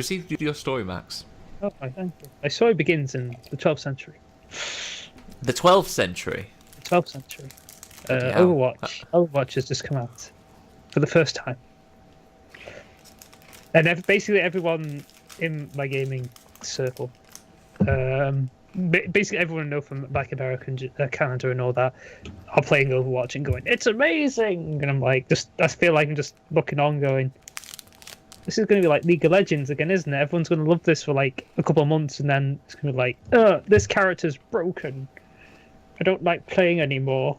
Proceed with your story, Max. Oh, thank you. My story begins in the 12th century. The 12th century. The 12th century. Bloody hell. Overwatch has just come out for the first time. And basically everyone in my gaming circle, basically everyone I know from Black American Canada and all that, are playing Overwatch and going, "It's amazing!" And I'm like, I feel like I'm just looking on, going, "This is going to be like League of Legends again, isn't it? Everyone's going to love this for like a couple of months, and then it's going to be like, this character's broken. I don't like playing anymore."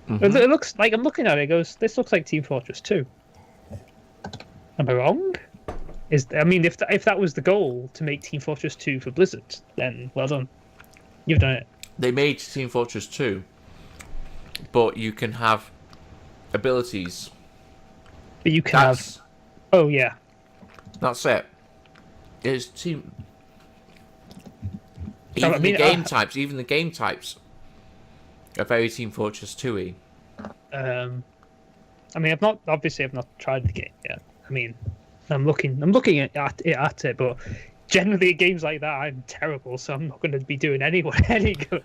Mm-hmm. It looks like, I'm looking at it, it goes, "This looks like Team Fortress 2. Am I wrong? If that was the goal, to make Team Fortress 2 for Blizzard, then well done. You've done it. They made Team Fortress 2, but you can have abilities. But you can have... Oh, yeah. That's it. It's team... No, Even the game types are very Team Fortress 2-y. I've not tried the game yet. I'm looking at it, but generally games like that, I'm terrible, so I'm not going to be doing anyone any good.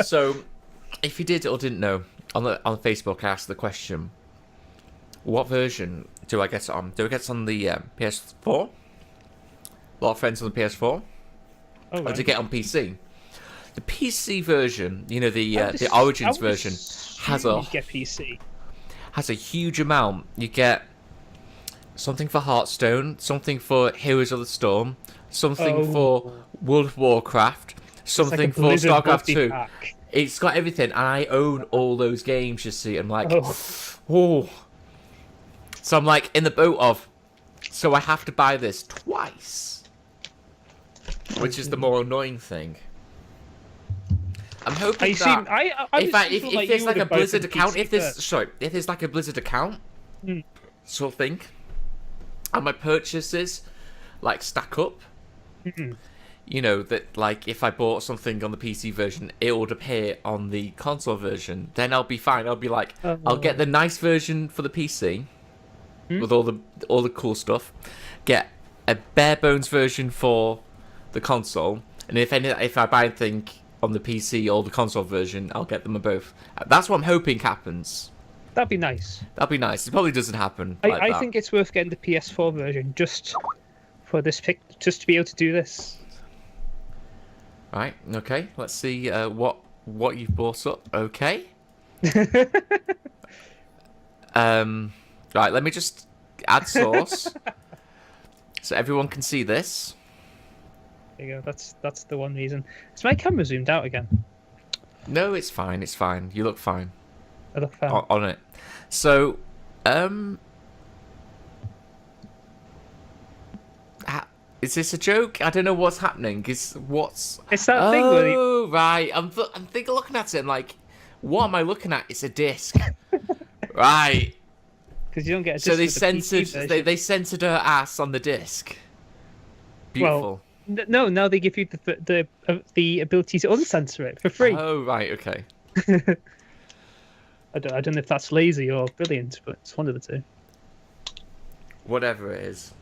So, if you did or didn't know, on Facebook, I asked the question: what version do I get it on? Do I get it on the PS4? A lot of friends on the PS4. Oh, right. Or do I get it on PC? The PC version, the Origins version, has a huge amount. You get something for Hearthstone, something for Heroes of the Storm, something for World of Warcraft, something for StarCraft 2. Pack. It's got everything, and I own all those games, you see. I'm like, oh. So I'm like in the boat of, so I have to buy this twice, which is the more annoying thing. I'm hoping if there's like a Blizzard account, if there's like a Blizzard account, sort of thing, and my purchases like stack up, that like if I bought something on the PC version, it would appear on the console version, then I'll be fine. I'll be like, I'll get the nice version for the PC with all the cool stuff, get a bare bones version for the console, and if I buy anything on the PC or the console version, I'll get them both. That's what I'm hoping happens. That'd be nice. It probably doesn't happen. I think it's worth getting the PS4 version just for this just to be able to do this. Right. Okay. Let's see what you've brought up. Okay. Right. Let me just add source so everyone can see this. There you go. That's the one reason. Is my camera zoomed out again? No, it's fine. It's fine. You look fine. I look fine on it. So, is this a joke? I don't know what's happening. It's that thing where Oh, right. I'm thinking, looking at it, and like, what am I looking at? It's a disc. Right. Because you don't get a disc. So they censored her ass on the disc. Beautiful. Well, no, now they give you the ability to uncensor it for free. Oh, right. Okay. I don't know if that's lazy or brilliant, but it's one of the two. Whatever it is.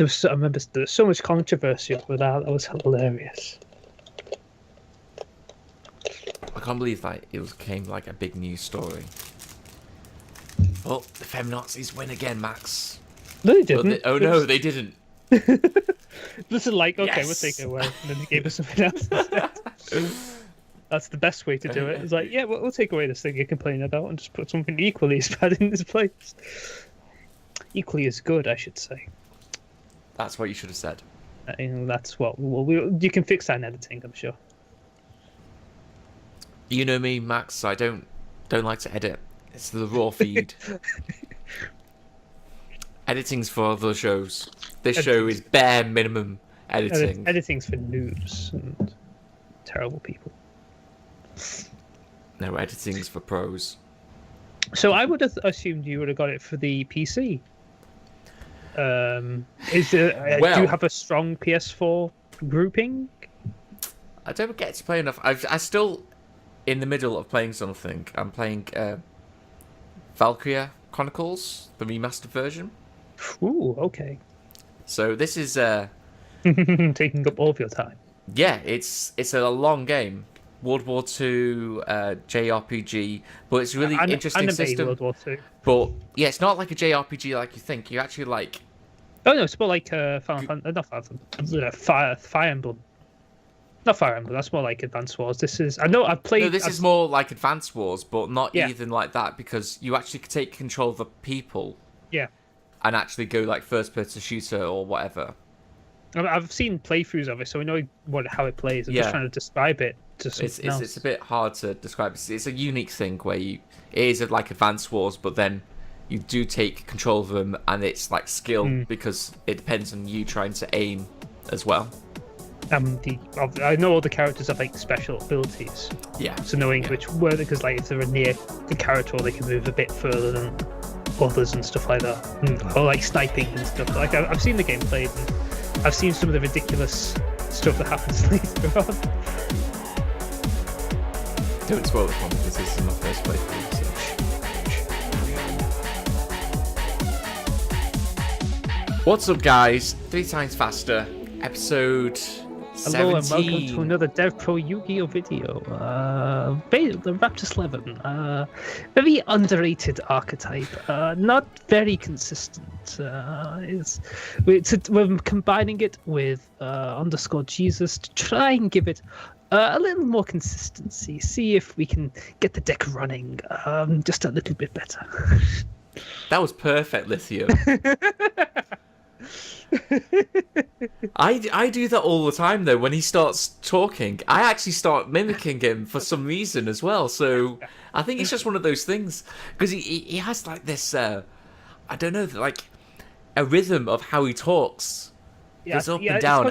I remember there was so much controversy over that. That was hilarious. I can't believe that it became like a big news story. Well, the feminazis win again, Max. No, they didn't. No, they didn't. This is like, okay, yes. We'll take it away. And then they gave us something else instead. That's the best way to do it. It's like, yeah, we'll take away this thing you're complaining about and just put something equally as bad in this place. Equally as good, I should say. That's what you should have said. That's what you can fix that in editing, I'm sure. You know me, Max. I don't like to edit. It's the raw feed. Editing's for other shows. This show is bare minimum editing. Editing's for noobs and terrible people. No, editing's for pros. So I would have assumed you would have got it for the PC. Do you have a strong PS4 grouping? I don't get to play enough. I'm still in the middle of playing something. I'm playing Valkyria Chronicles, the remastered version. Ooh, okay. So this is taking up all of your time. Yeah, it's a long game. World War II JRPG, but it's a really interesting system. World War II. But yeah, it's not like a JRPG like you think. You actually like. Oh no, it's more like Fire Emblem. Not Fire Emblem. That's more like Advance Wars. This is. I know I've played. No, this is more like Advance Wars, but not Yeah. even like that because you actually take control of the people. Yeah. And actually go like first-person shooter or whatever. I've seen playthroughs of it, so I know how it plays. I'm just trying to describe it. It's a bit hard to describe. It's a unique thing where it is like Advance Wars, but then you do take control of them, and it's like skill because it depends on you trying to aim as well. I know all the characters have like special abilities. Yeah. So knowing which were because like if they're near the character, they can move a bit further than others and stuff like that, or like sniping and stuff. Like I've seen the game played, and I've seen some of the ridiculous stuff that happens later on. Don't spoil it for me because this is my first playthrough. So. What's up, guys? 3 times faster, episode 17. Hello and welcome to another DevPro Yu-Gi-Oh video. The Raptors 11. Very underrated archetype. Not very consistent. We're combining it with underscore Jesus to try and give it a little more consistency. See if we can get the deck running just a little bit better. That was perfect, Lithium. I do that all the time though. When he starts talking, I actually start mimicking him for some reason as well. So I think it's just one of those things because he has like this I don't know, like a rhythm of how he talks. Goes up and down.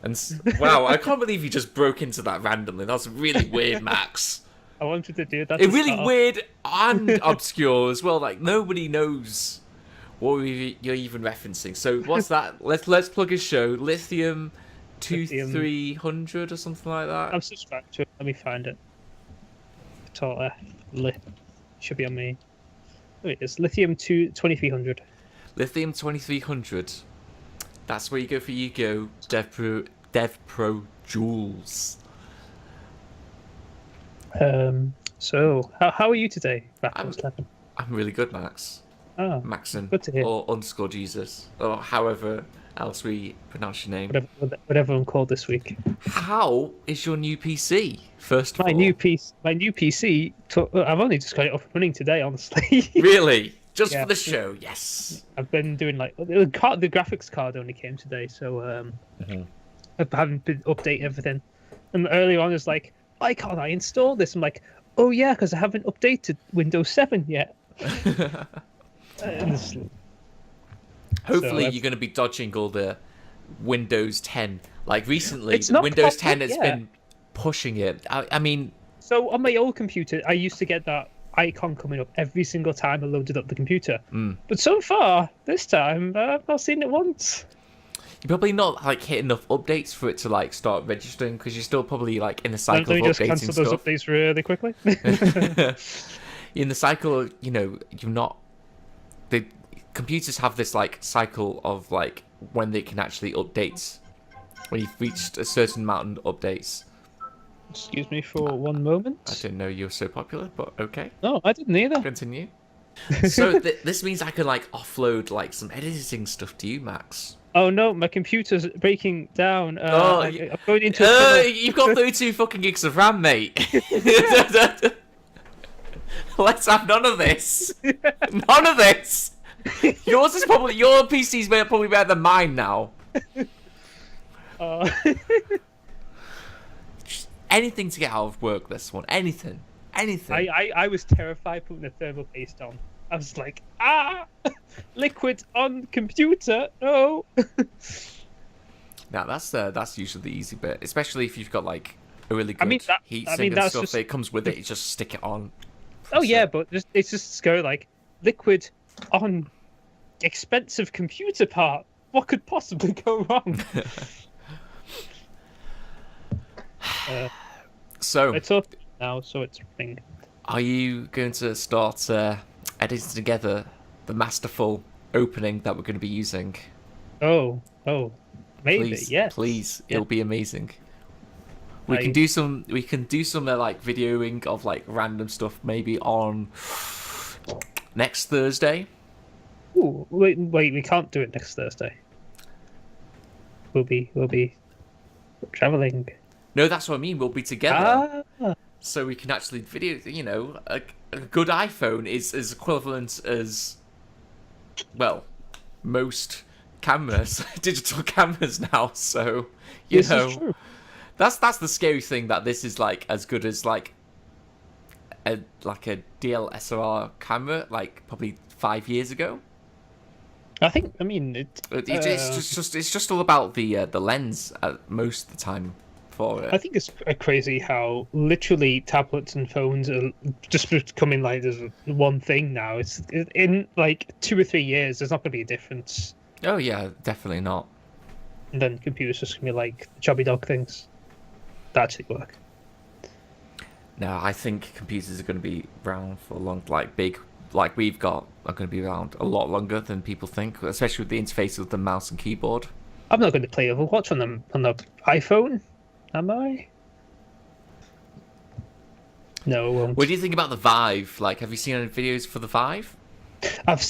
And wow, I can't believe you just broke into that randomly. That's really weird, Max. I wanted to do that. It's really weird and obscure as well. Like nobody knows what you're even referencing. So what's that? Let's plug his show. Lithium 2300 or something like that. I'm subscribed to it. Let me find it. Top left. Should be on me. Oh, it is Lithium 2300. Lithium 2300. That's where you go for Yu-Gi-Oh! DevPro Jewels. So how are you today, I'm really good, Max. Oh, Maxcen, good to hear. or underscore Jesus, or however else we pronounce your name. Whatever I'm called this week. How is your new PC? First of all, my new PC. I've only just got it up and running today, honestly. Really? Just for the show? Yes. I've been doing like the graphics card only came today, so I haven't been update everything. And earlier on, it's like, why can't I install this? I'm like, oh yeah, because I haven't updated Windows 7 yet. Hopefully you're going to be dodging all the Windows 10. Like recently, Windows 10 has been pushing it. I mean... So on my old computer, I used to get that icon coming up every single time I loaded up the computer. But so far, this time, I've not seen it once. You're probably not like hit enough updates for it to like start registering because you're still probably like in the cycle of updating stuff. Don't you just cancel those updates really quickly? In the cycle, you know, you're not. The computers have this like cycle of like when they can actually update. When you've reached a certain amount of updates. Excuse me for one moment. I didn't know you were so popular, but okay. No, I didn't either. Continue. So this means I can like offload like some editing stuff to you, Max. Oh no, my computer's breaking down. I'm going into. You've got 32 fucking gigs of RAM, mate. Let's have none of this. None of this. Your PC's probably better than mine now. Anything to get out of work. This one, anything. I was terrified putting the thermal paste on. I was like, liquid on computer, no. Now that's usually the easy bit, especially if you've got like a really good heat sink and stuff that comes with it. You just stick it on. Oh yeah, but it's just go like liquid on expensive computer part. What could possibly go wrong? So now, so it's running. Are you going to start editing together the masterful opening that we're going to be using? Oh, maybe, Please, yes. please, Yeah. it'll be amazing. We can do some like videoing of like random stuff maybe on next Thursday. Ooh, wait, we can't do it next Thursday. We'll be traveling. No, that's what I mean. We'll be together, Ah, so we can actually video. You know, a good iPhone is as equivalent as, well, most cameras, digital cameras now. So you this know, is true. that's the scary thing, that this is like as good as like a DSLR camera, like probably 5 years ago. I mean, It's just all about the lens most of the time for it. I think it's crazy how literally tablets and phones are just becoming like there's one thing now. It's in like 2 or 3 years. There's not going to be a difference, Oh yeah, definitely not. and then computers just going to be like chubby dog things that actually work. No, I think computers are going to be around for a long, like big, like we've got, are going to be around a lot longer than people think, especially with the interface of the mouse and keyboard. I'm not going to play Overwatch on the iPhone, am I? No, I won't. What do you think about the Vive? Like, have you seen any videos for the Vive? I've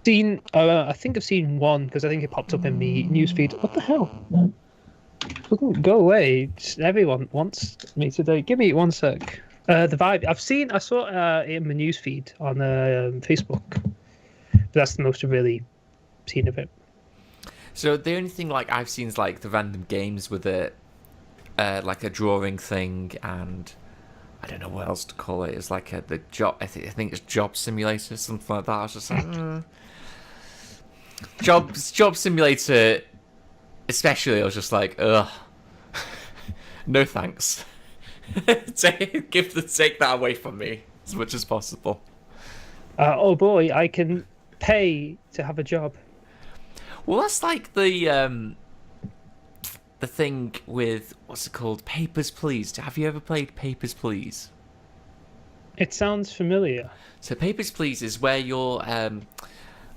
seen. I think I've seen one because I think it popped up in the newsfeed. What the hell? Go away! Everyone wants me today. Give me 1 sec. The Vibe. I saw it in my newsfeed on Facebook. But that's the most I've really seen of it. So the only thing like I've seen is like the random games with it, like a drawing thing, and I don't know what else to call it. It's like the job. I think it's job simulator, something like that. I was just like, job simulator. Especially, I was just like, ugh, no thanks. Take that away from me as much as possible. Oh boy, I can pay to have a job. Well, that's like the thing with what's it called? Papers, Please. Have you ever played Papers, Please? It sounds familiar. So Papers, Please is where you're, I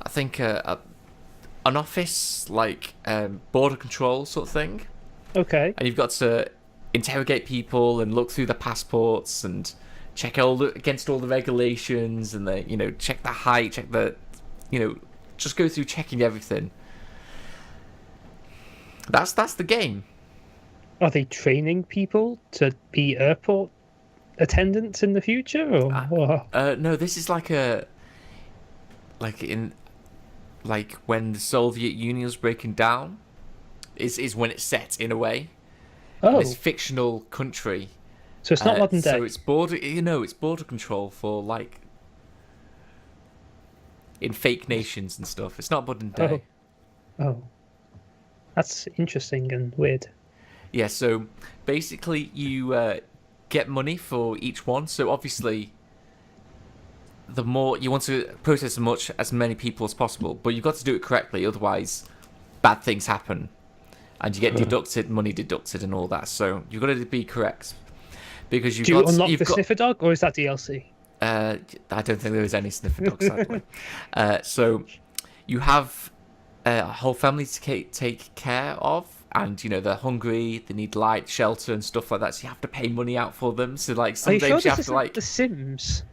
think, an office like border control sort of thing. Okay. And you've got to interrogate people and look through the passports and check against all the regulations and check the height, check the, just go through checking everything. That's the game. Are they training people to be airport attendants in the future, or what? No, this is like when the Soviet Union was breaking down, is when it's set in a way. Oh, This fictional country. so it's not modern day. So it's border control for like in fake nations and stuff. It's not modern day. Oh, that's interesting and weird. Yeah, so basically you get money for each one. So obviously, the more you want to process as many people as possible, but you've got to do it correctly. Otherwise, bad things happen, and you get money deducted, and all that. So you've got to be correct because Do you unlock the sniffer dog, or is that DLC? I don't think there is any sniffer dog, sadly. So you have a whole family to take care of, and they're hungry, they need light, shelter, and stuff like that. So you have to pay money out for them. So like Are you sometimes sure you have this to isn't The Sims?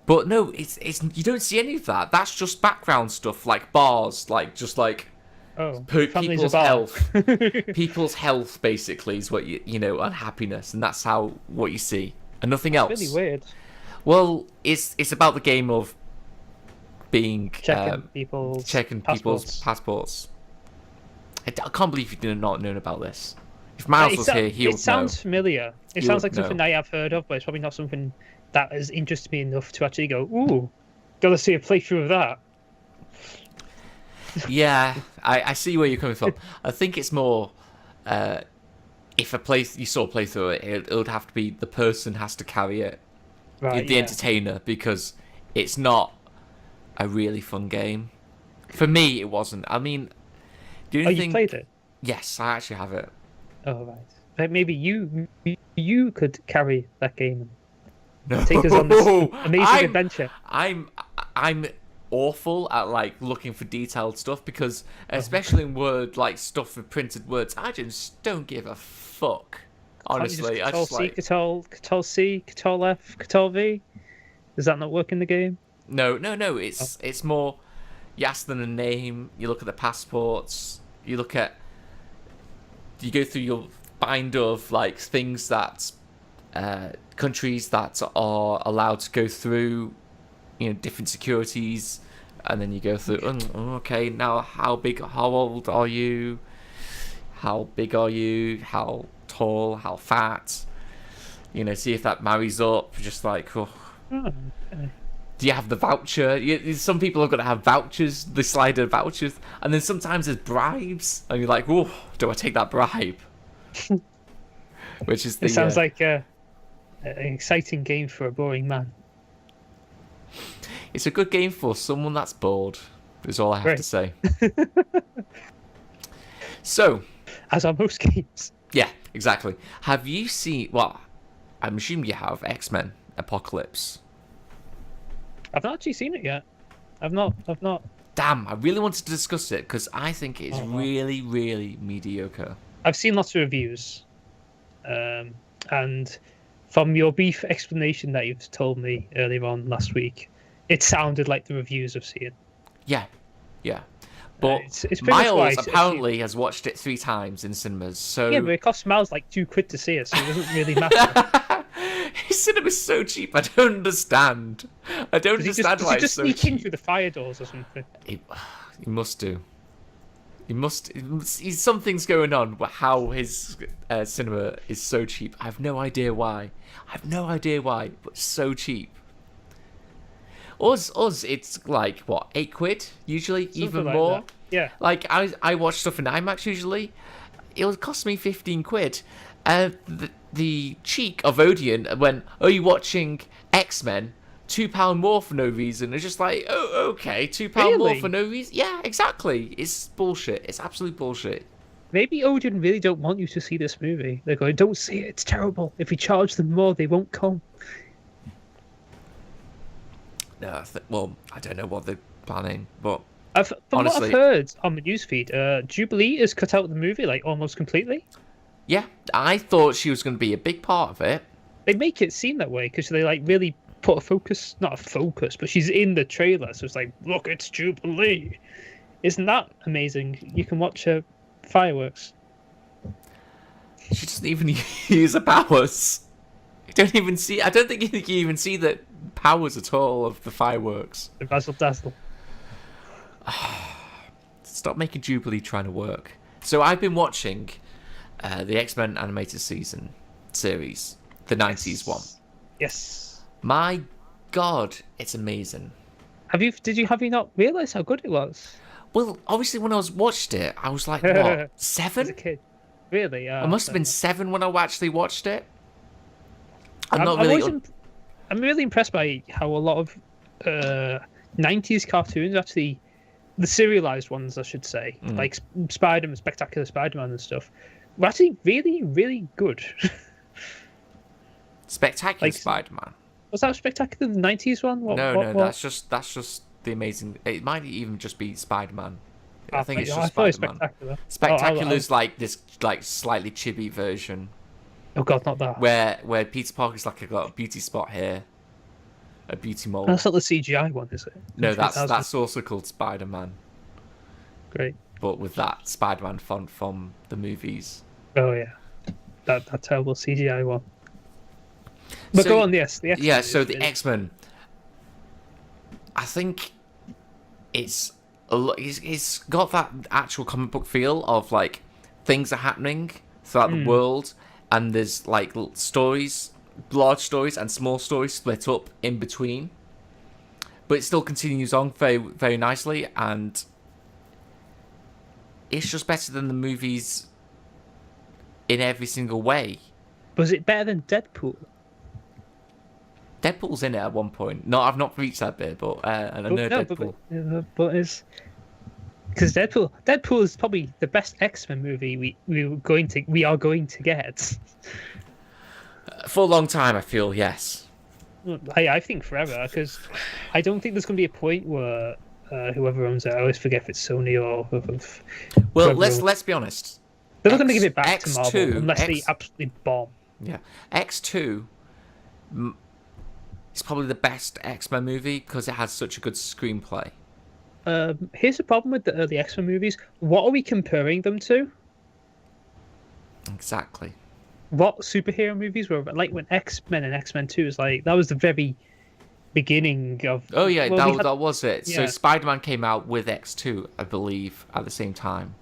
But no, it's you don't see any of that. That's just background stuff, like bars, like just like Family's people's a bar. health. People's health basically is what and happiness, and that's what you see, and nothing else. Really weird. Well, it's about the game of being Checking people's passports. I can't believe you did not know about this. If Miles was here, he would know. It sounds familiar. It sounds like something know. I have heard of, but it's probably not something that has interested me enough to actually go, ooh, gotta see a playthrough of that. Yeah, I see where you're coming from. I think it's more if you saw a playthrough it would have to be the person has to carry it, Right, the entertainer, because it's not a really fun game. For me, it wasn't. I mean, you played it? Yes, I actually have it. Oh, right. Maybe you could carry that game and No. Take us on this amazing adventure. I'm awful at like looking for detailed stuff because, especially in Word, like stuff with printed words, I just don't give a fuck. Honestly, I just like Control C, Control F, Control V. Does that not work in the game? No. It's more. You ask them a name. You look at the passports. You go through your binder of like things that countries that are allowed to go through, different securities, and then you go through. Okay, now how old are you? How big are you? How tall? How fat? See if that marries up. Just like, Okay. do you have the voucher? Some people are going to have vouchers, the slider vouchers, and then sometimes there's bribes, and you're like, do I take that bribe? Which is It sounds like an exciting game for a boring man. It's a good game for someone that's bored, is all I have to say. So, as are most games. Yeah, exactly. Have you seen, I'm assuming you have, X-Men Apocalypse? I've not actually seen it yet. I've not. Damn, I really wanted to discuss it because I think it's really, really mediocre. I've seen lots of reviews. And from your brief explanation that you've told me earlier on last week, it sounded like the reviews I've seen. Yeah. But it's Miles apparently has watched it 3 times in cinemas. So yeah, but it costs Miles like £2 to see it, so it doesn't really matter. His cinema's so cheap. I don't understand. Why it's so cheap. Does he just sneak in through the fire doors or something? He must do. Something's going on with how his cinema is so cheap. I have no idea why. But so cheap. Us, it's like what, £8 usually, something even like more. That. Yeah. Like I watch stuff in IMAX usually. It would cost me £15. The cheek of Odeon when you watching X-Men, £2 more for no reason. It's just like, okay, £2 more for no reason. Yeah, exactly. It's bullshit. It's absolute bullshit. Maybe Odeon really don't want you to see this movie. They're going, don't see it. It's terrible. If we charge them more, they won't come. No, I don't know what they're planning, but from honestly, what I've heard on the newsfeed, Jubilee has cut out the movie like almost completely. Yeah, I thought she was going to be a big part of it. They make it seem that way because they like really put not a focus, but she's in the trailer, so it's like, look, it's Jubilee. Isn't that amazing? You can watch her fireworks. She doesn't even use her powers. I don't think you can even see the powers at all of the fireworks. The razzle dazzle. Stop making Jubilee trying to work. So I've been watching the X-Men animated series, the 90s one. Yes. My God, it's amazing. Have you not realised how good it was? Well, obviously when I watched it, I was like, what, 7? As a kid. Really? I must have been 7 when I actually watched it. I'm really impressed by how a lot of 90s cartoons, actually, the serialized ones, I should say, like Spider-Man, Spectacular Spider-Man and stuff, were actually really, really good. Spectacular Spider-Man? Was that Spectacular, the 90s one? No, that's just the Amazing... It might even just be Spider-Man. I think it's just Spider-Man. Spectacular's like this like slightly chibi version. Oh God, not that. Where Peter Parker's like got a beauty spot here, a beauty mole. That's not the CGI one, is it? No, that's also called Spider-Man. Great. But with that Spider-Man font from the movies. Oh yeah, that terrible CGI one. But go on, yes. The X-Men the X-Men. I think it's got that actual comic book feel of like things are happening throughout the world. And there's like stories, large stories and small stories split up in between. But it still continues on very, very nicely. And it's just better than the movies in every single way. Was it better than Deadpool? Deadpool's in it at one point. No, I've not reached that bit, but and I know Deadpool. But it's... Because Deadpool is probably the best X-Men movie we are going to get. For a long time, I feel, yes. I think forever, because I don't think there's going to be a point where whoever owns it, I always forget if it's Sony or whoever. Well, let's be honest. They're not going to give it back to X2, Marvel unless they absolutely bomb. Yeah, X2 is probably the best X-Men movie because it has such a good screenplay. Here's the problem with the early X-Men movies. What are we comparing them to? Exactly. What superhero movies were like when X-Men and X-Men 2 is like that was the very beginning of. Oh yeah, that was it. Yeah. So Spider-Man came out with X2, I believe, at the same time.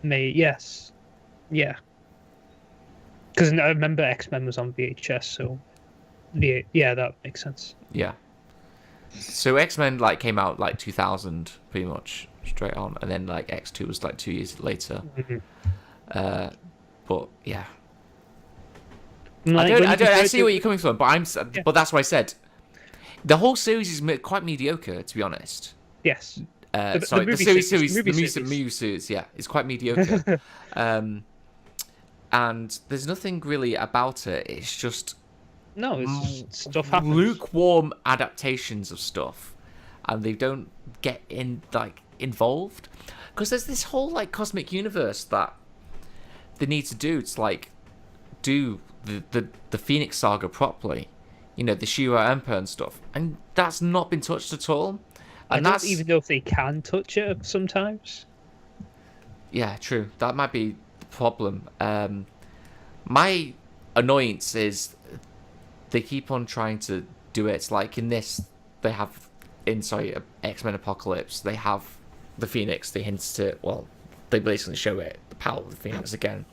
Yes, yeah. Because I remember X-Men was on VHS, so yeah, that makes sense. Yeah. So X-Men like came out like 2000, pretty much straight on, and then like X2 was like 2 years later. Mm-hmm. But yeah. Like, I see where you're coming from, but that's what I said. The whole series is quite mediocre, to be honest. Yes. Sorry, the movie series, yeah, it's quite mediocre. And there's nothing really about it. It's just stuff happens. Lukewarm adaptations of stuff, and they don't get involved because there's this whole like cosmic universe that they need to do to like do the Phoenix Saga properly, the She-Ra Emperor and stuff, and that's not been touched at all. And I don't even know if they can touch it sometimes. Yeah, true. That might be the problem. My annoyance is they keep on trying to do it. It's like in this, they have X-Men Apocalypse. They have the Phoenix. They hint to they basically show it the power of the Phoenix again,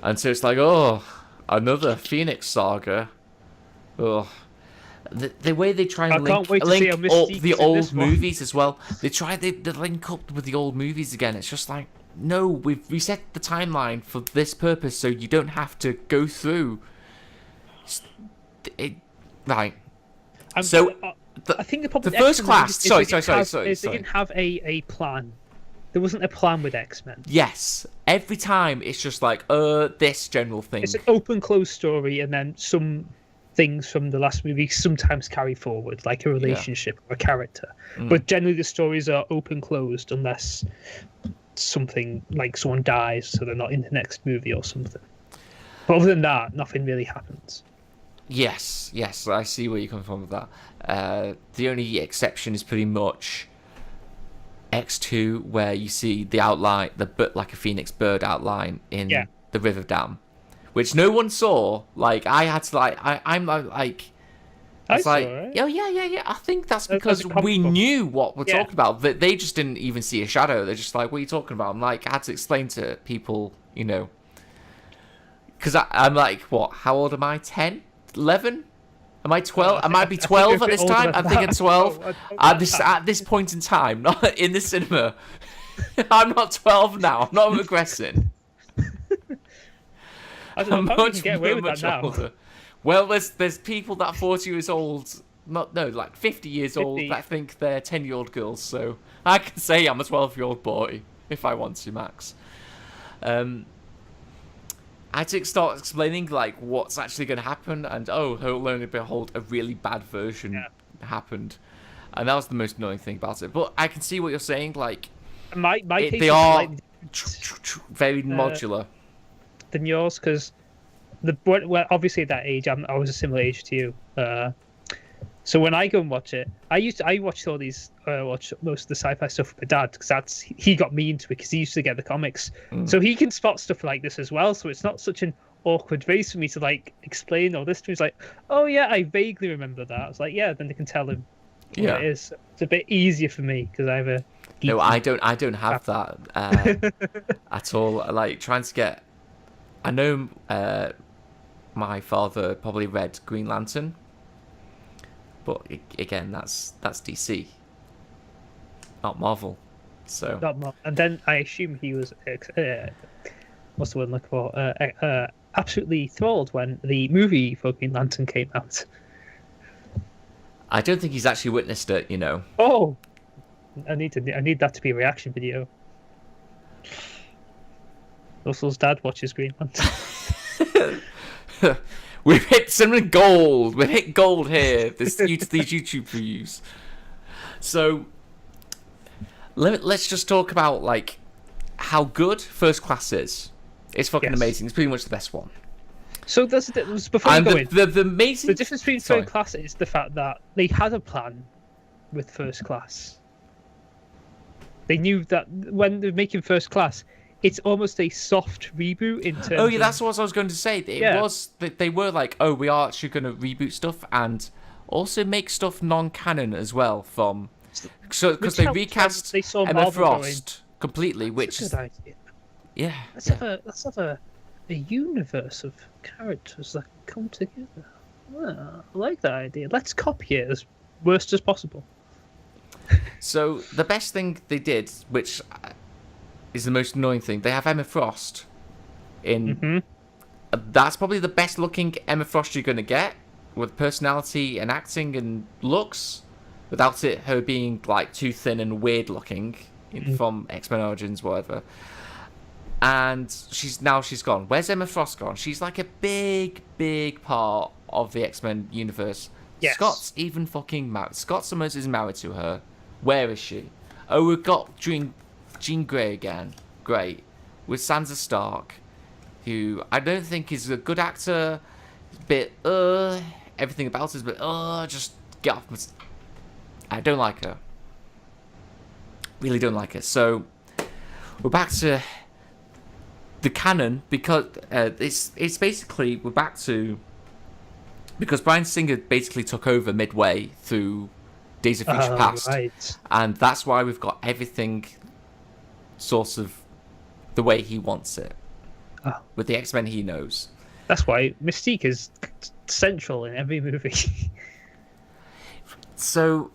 and so it's like, oh, another Phoenix Saga. Oh. The way they try and link up the old movies as well. They link up with the old movies again. It's just like, no, we've reset the timeline for this purpose, so you don't have to go through it. Right. I think the problem. The first class. Sorry. They didn't have a plan. There wasn't a plan with X-Men. Yes. Every time it's just like, this general thing. It's an open-closed story, and then some things from the last movie sometimes carry forward, like a relationship or a character. But generally the stories are open-closed unless something like someone dies, so they're not in the next movie or something. But other than that, nothing really happens. Yes, I see where you're coming from with that. The only exception is pretty much X2, where you see the outline, like a phoenix bird outline in the river dam, which no one saw. Like I had to I saw it. Oh yeah. I think that's because we knew what we're talking about. They just didn't even see a shadow. They're just like, what are you talking about? I'm like, I had to explain to people, because I'm like, what? How old am I? 10? 11? Am I 12? I might be 12 at this time. I'm thinking 12 at this point in time, not in the cinema. I'm not 12 now. I'm not regressing. I don't know how you can get away with that now. Older. Well, there's people that are 40 years old, like 50 years old, that think they're 10-year-old girls. So I can say I'm a 12-year-old boy if I want to, Max. I had to start explaining like what's actually going to happen, and lo and behold, a really bad version happened, and that was the most annoying thing about it. But I can see what you're saying. Like, they are very modular than yours, because obviously at that age I was a similar age to you. So when I go and watch it, I watched all these watch most of the sci-fi stuff with my dad, because he got me into it because he used to get the comics, so he can spot stuff like this as well. So it's not such an awkward race for me to like explain all this to him. He's like, oh yeah, I vaguely remember that. I was like, yeah, then they can tell him what it is. It's a bit easier for me because I have a I don't have that at all. Like trying to get. I know my father probably read Green Lantern, but again, that's DC, not Marvel. So. Not Marvel. And then I assume he was what's the word I'm looking for? Absolutely thrilled when the movie for Green Lantern came out. I don't think he's actually witnessed it. Oh, I need that to be a reaction video. Russell's dad watches Green Lantern. We've hit some gold. We've hit gold here. These YouTube views. So let's just talk about like how good First Class is. It's fucking amazing. It's pretty much the best one. So before you go in, the amazing. The difference between First Class is the fact that they had a plan with First Class. They knew that when they're making First Class, it's almost a soft reboot in terms. Oh yeah, that's what I was going to say. It was they were like, oh, we are actually going to reboot stuff and also make stuff non-canon as well. Because they recast Emma Frost completely, which is a good idea. Yeah. Let's have a universe of characters that come together. I like that idea. Let's copy it as worst as possible. So the best thing they did, which is the most annoying thing, they have Emma Frost in. Mm-hmm. That's probably the best looking Emma Frost you're going to get, with personality and acting and looks, without her being like too thin and weird looking from X-Men Origins, whatever. And she's gone. Where's Emma Frost gone? She's like a big part of the X-Men universe. Yes. Scott's even fucking married. Scott Summers is married to her. Where is she? Oh, we've got Jean Grey again. Great. With Sansa Stark, who I don't think is a good actor. Bit everything about her is a bit just get off. I don't like her. Really don't like her. So we're back to the canon, because it's basically we're back to, because Bryan Singer basically took over midway through Days of Future Past, right. And that's why we've got everything sort of the way he wants it, with the X-Men he knows. That's why Mystique is central in every movie. So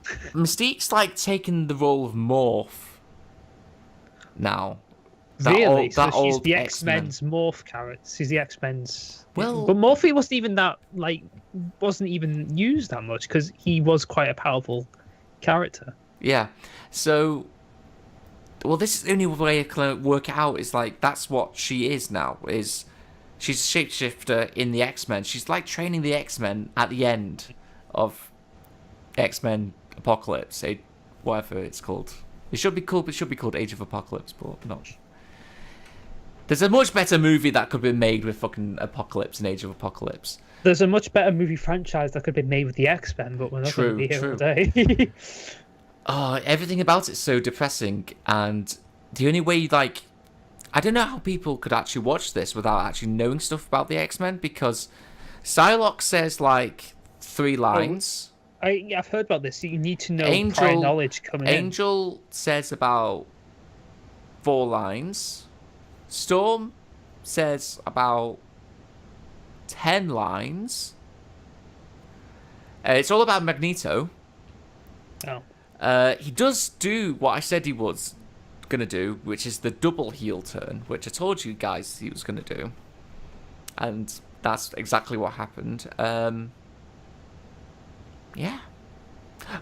Mystique's like taken the role of Morph now. Really? So she's the X-Men's Morph character. She's the X-Men's. Well, but Morphe wasn't even used that much because he was quite a powerful character. Yeah. So, well, this is the only way I can work it out. Is like that's what she is now. Is she's a shapeshifter in the X-Men? She's like training the X-Men at the end of X-Men Apocalypse, whatever it's called. It should be called Age of Apocalypse, but not. There's a much better movie that could be made with fucking Apocalypse and Age of Apocalypse. There's a much better movie franchise that could be made with the X-Men, but we're not going to be here all day. Everything about it's so depressing, and the only way, like, I don't know how people could actually watch this without actually knowing stuff about the X-Men, because Psylocke says, like, 3 lines. I've heard about this. You need to know prior knowledge coming in. Angel says about 4 lines. Storm says about 10 lines. It's all about Magneto. Oh. He does do what I said he was going to do, which is the double heel turn, which I told you guys he was going to do. And that's exactly what happened. Yeah.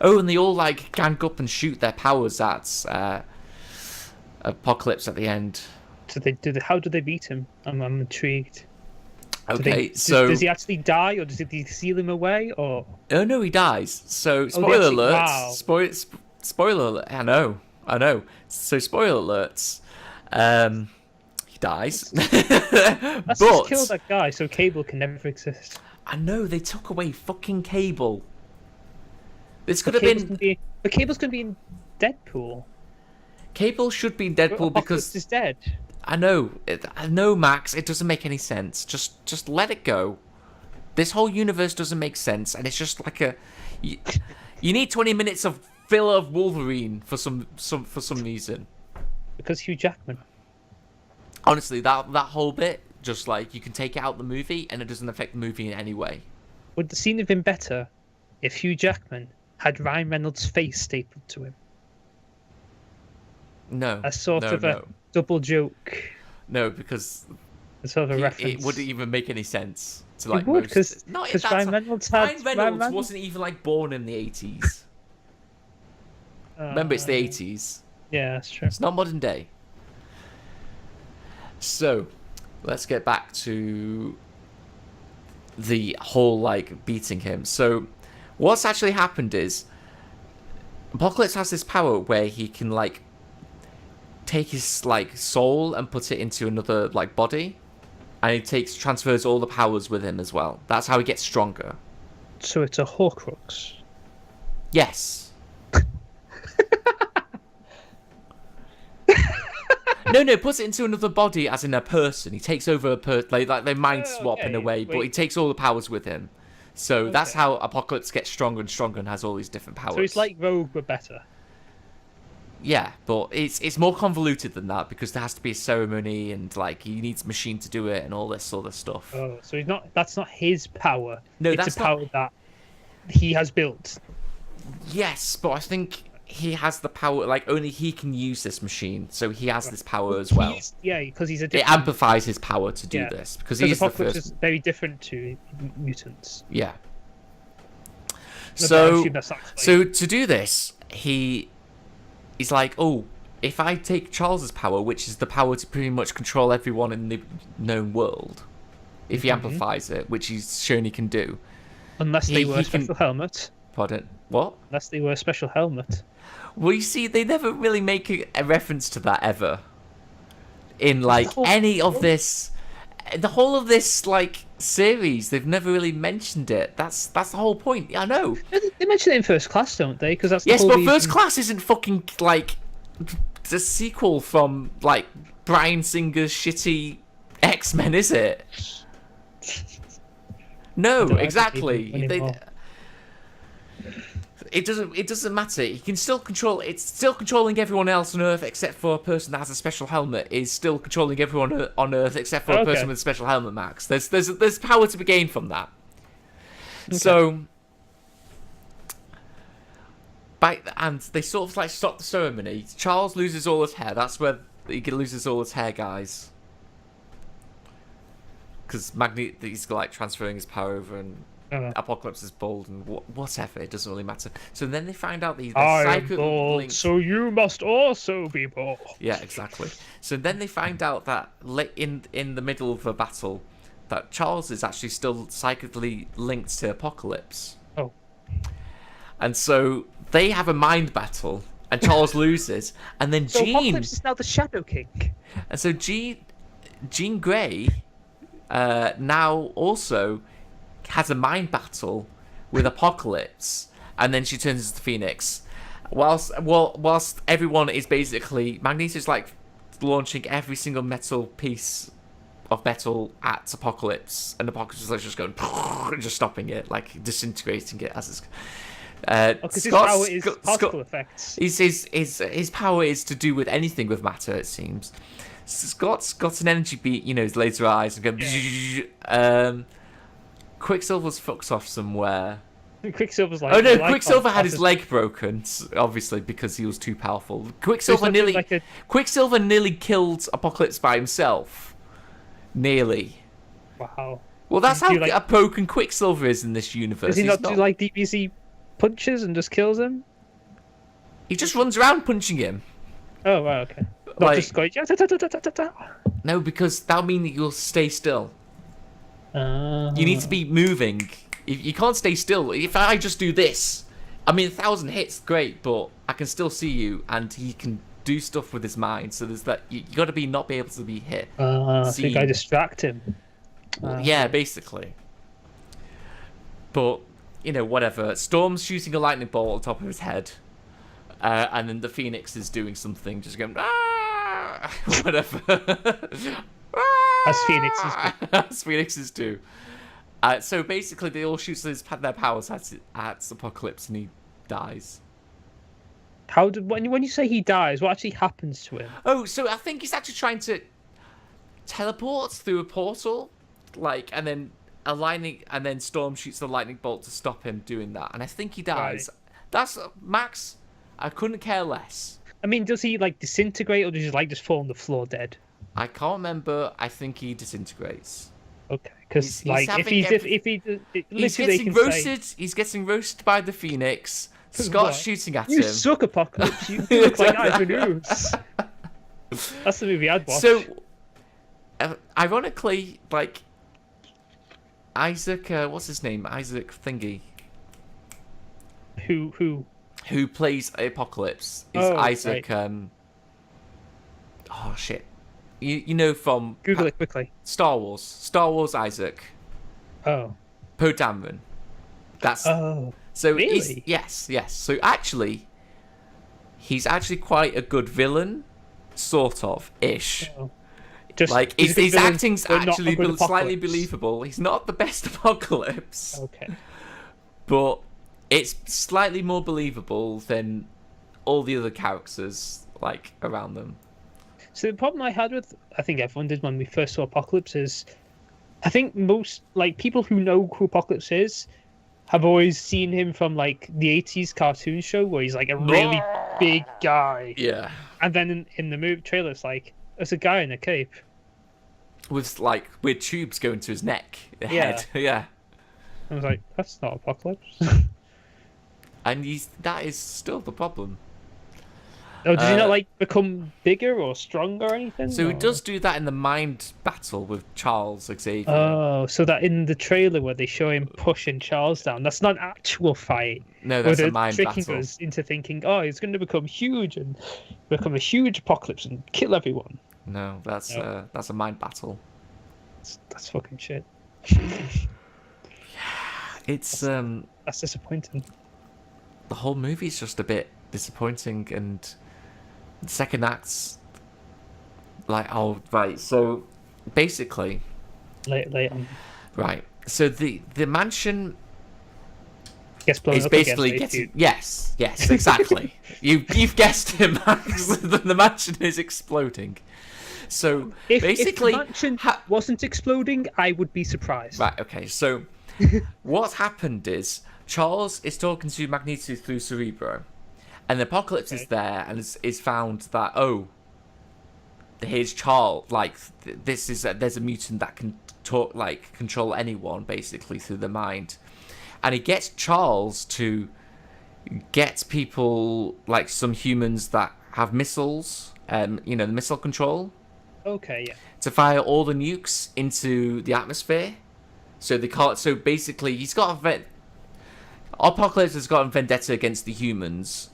Oh, and they all, like, gang up and shoot their powers at Apocalypse at the end. So how do they beat him? I'm intrigued. Okay, does he actually die, or does he seal him away, or? Oh no, he dies. So spoiler alert! Wow. Spoiler alert! I know. So spoiler alerts. He dies. Let's just kill that guy, so Cable can never exist. I know, they took away fucking Cable. This could have been. But Cable's gonna be in Deadpool. Cable should be in Deadpool because he's dead. I know, Max. It doesn't make any sense. Just let it go. This whole universe doesn't make sense, and it's just like you need 20 minutes of filler of Wolverine for some reason. Because Hugh Jackman. Honestly, that whole bit, just like you can take it out the movie, and it doesn't affect the movie in any way. Would the scene have been better if Hugh Jackman had Ryan Reynolds' face stapled to him? No. A sort of a double joke. No, because a sort of a reference. It wouldn't even make any sense to like. It would, because Ryan Reynolds wasn't even like born in the 80s. Remember, it's the 80s. Yeah, that's true. It's not modern day. So, let's get back to the whole like beating him. So what's actually happened is Apocalypse has this power where he can like take his like soul and put it into another like body, and he transfers all the powers with him as well. That's how he gets stronger. So it's a Horcrux. Yes. No, puts it into another body, as in a person. He takes over a like they mind swap in a way, but he takes all the powers with him. So that's how Apocalypse gets stronger and stronger and has all these different powers. So it's like Rogue, but better. Yeah, but it's more convoluted than that, because there has to be a ceremony and like he needs a machine to do it and all this sort of stuff. Oh, so he's not. That's not his power. No, it's that's a power that he has built. Yes, but I think he has the power. Like only he can use this machine, so he has this power as well. Because he's a. It amplifies his power to do this because he's the first. Is very different to mutants. Yeah. No, so to do this, he's like, oh, if I take Charles's power, which is the power to pretty much control everyone in the known world, if he amplifies it, which he's shown he can do. Unless they wear a special helmet. Pardon? What? Unless they wear a special helmet. Well, you see, they never really make a reference to that ever. In like any of this, the whole of this like series, they've never really mentioned it. That's the whole point. I know. They mention it in First Class, don't they? Because that's the yes, whole but reason... First Class isn't fucking like the sequel from like Bryan Singer's shitty X-Men, is it? No, exactly. It doesn't matter. He can still control. It's still controlling everyone else on Earth except for a person that has a special helmet. Is still controlling everyone on Earth except for a person with a special helmet. Max, there's power to be gained from that. Okay. So, and they sort of like stop the ceremony. Charles loses all his hair. That's where he loses all his hair, guys. Because he's like transferring his power over and. Apocalypse is bald and whatever, it doesn't really matter. So then they find out these I am bald, so you must also be bald. Yeah, exactly. So then they find out that in the middle of a battle that Charles is actually still psychically linked to Apocalypse. Oh. And so they have a mind battle and Charles loses, and then so Apocalypse is now the Shadow King. And so Jean Grey now also has a mind battle with Apocalypse, and then she turns into the Phoenix. Whilst everyone is basically Magneto's like launching every single piece of metal at Apocalypse, and Apocalypse is like just going and just stopping it, like disintegrating it as it's. Because his power is particle effects. His power is to do with anything with matter, it seems. Scott's got an energy beat, his laser eyes, and going. Quicksilver's fucked off somewhere. Quicksilver's like... Oh no, Quicksilver had his leg broken, obviously, because he was too powerful. Quicksilver nearly killed Apocalypse by himself. Nearly. Wow. Well, that's how a broken Quicksilver is in this universe. Does he not do like DBZ punches and just kills him? He just runs around punching him. Oh, right, okay. Not just going... No, because that'll mean that you'll stay still. You need to be moving. You can't stay still. If I just do this, 1,000 hits, great, but I can still see you, and he can do stuff with his mind. So there's that. You got to not be able to be hit. I think I distract him. Yeah, basically. But whatever. Storm's shooting a lightning bolt on top of his head, and then the Phoenix is doing something, just going whatever. As Phoenixes do. So basically, they all shoot their powers at Apocalypse, and he dies. When you say he dies, what actually happens to him? Oh, so I think he's actually trying to teleport through a portal, and then Storm shoots the lightning bolt to stop him doing that, and I think he dies. Right. That's Max. I couldn't care less. Does he disintegrate, or does he just fall on the floor dead? I can't remember. I think he disintegrates. Okay, because he's getting roasted by the Phoenix. Scott's shooting at him. You suck, Apocalypse. You look like Ivan Ooze. That's the movie I'd watch. So, ironically, Isaac, what's his name? Isaac Thingy. Who plays Apocalypse is Isaac. Right. Oh shit! You know from Google it quickly. Star Wars Isaac. Oh. Poe Dameron. That's so. Really? Yes. So actually, he's actually quite a good villain, sort of ish. Oh. Just like his acting's actually slightly believable. He's not the best Apocalypse. Okay. But it's slightly more believable than all the other characters like around them. So the problem I had with, I think everyone did when we first saw Apocalypse, is I think most like people who know who Apocalypse is have always seen him from like the 80s cartoon show where he's like a really big guy. Yeah. And then in the movie trailer, it's like it's a guy in a cape with like weird tubes going to his neck, head. Yeah. I was like, that's not Apocalypse. And that is still the problem. Oh, did he not like become bigger or stronger or anything? So he does do that in the mind battle with Charles Xavier. Oh, so that in the trailer where they show him pushing Charles down, that's not an actual fight. No, that's a mind battle. Tricking us into thinking, oh, he's going to become huge and become a huge Apocalypse and kill everyone. No, that's a mind battle. That's fucking shit. It's that's disappointing. The whole movie's just a bit disappointing, and the second act's like, oh right, so basically late on. Right, so the mansion gets blown is up basically getting yes exactly. you've guessed it, Max. The mansion is exploding. So basically, if the mansion wasn't exploding, I would be surprised. Right, okay, so what's happened is Charles is talking to Magneto through Cerebro, and the Apocalypse is there, and is found that here's Charles. Like there's a mutant that can talk, like control anyone basically through the mind, and he gets Charles to get people like some humans that have missiles, the missile control. Okay, yeah. To fire all the nukes into the atmosphere, so they can't. So basically, Apocalypse has got a vendetta against the humans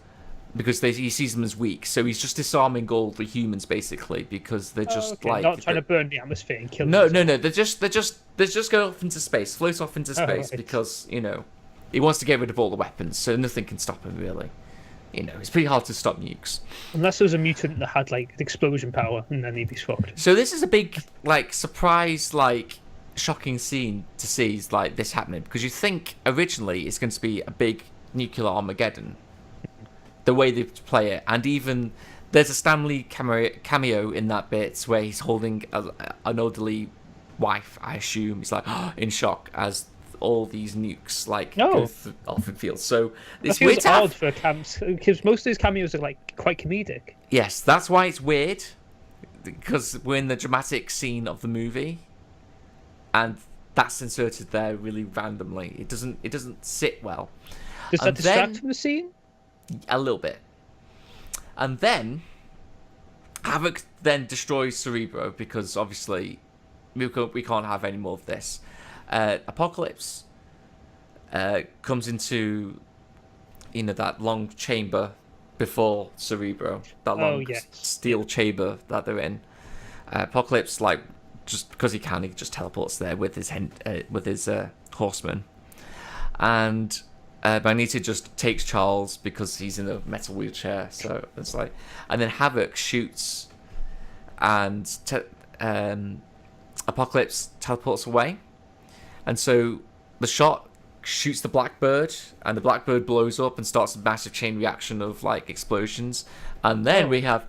because he sees them as weak. So he's just disarming all the humans basically because they're just not trying to burn the atmosphere and kill. No. They're just go off into space, float off into space because he wants to get rid of all the weapons, so nothing can stop him really. It's pretty hard to stop nukes. Unless there was a mutant that had like explosion power, and then he'd be fucked. So this is a big surprise shocking scene to see like this happening, because you think originally it's going to be a big nuclear Armageddon, the way they play it, and even there's a Stanley cameo in that bit where he's holding an elderly wife, I assume. He's like in shock as all these nukes go off in field. So it's weird to odd for cams, because most of his cameos are like quite comedic. Yes, that's why it's weird, because we're in the dramatic scene of the movie. And that's inserted there really randomly. It doesn't sit well. Does that distract from the scene? A little bit. And then Havoc then destroys Cerebro because obviously we can't have any more of this. Apocalypse comes into that long chamber before Cerebro, that long steel chamber that they're in. Apocalypse just because he just teleports there with his horseman, and Magneto just takes Charles because he's in a metal wheelchair. So it's and then Havoc shoots, and Apocalypse teleports away, and so the shot shoots the Blackbird, and the Blackbird blows up and starts a massive chain reaction of explosions, and then we have.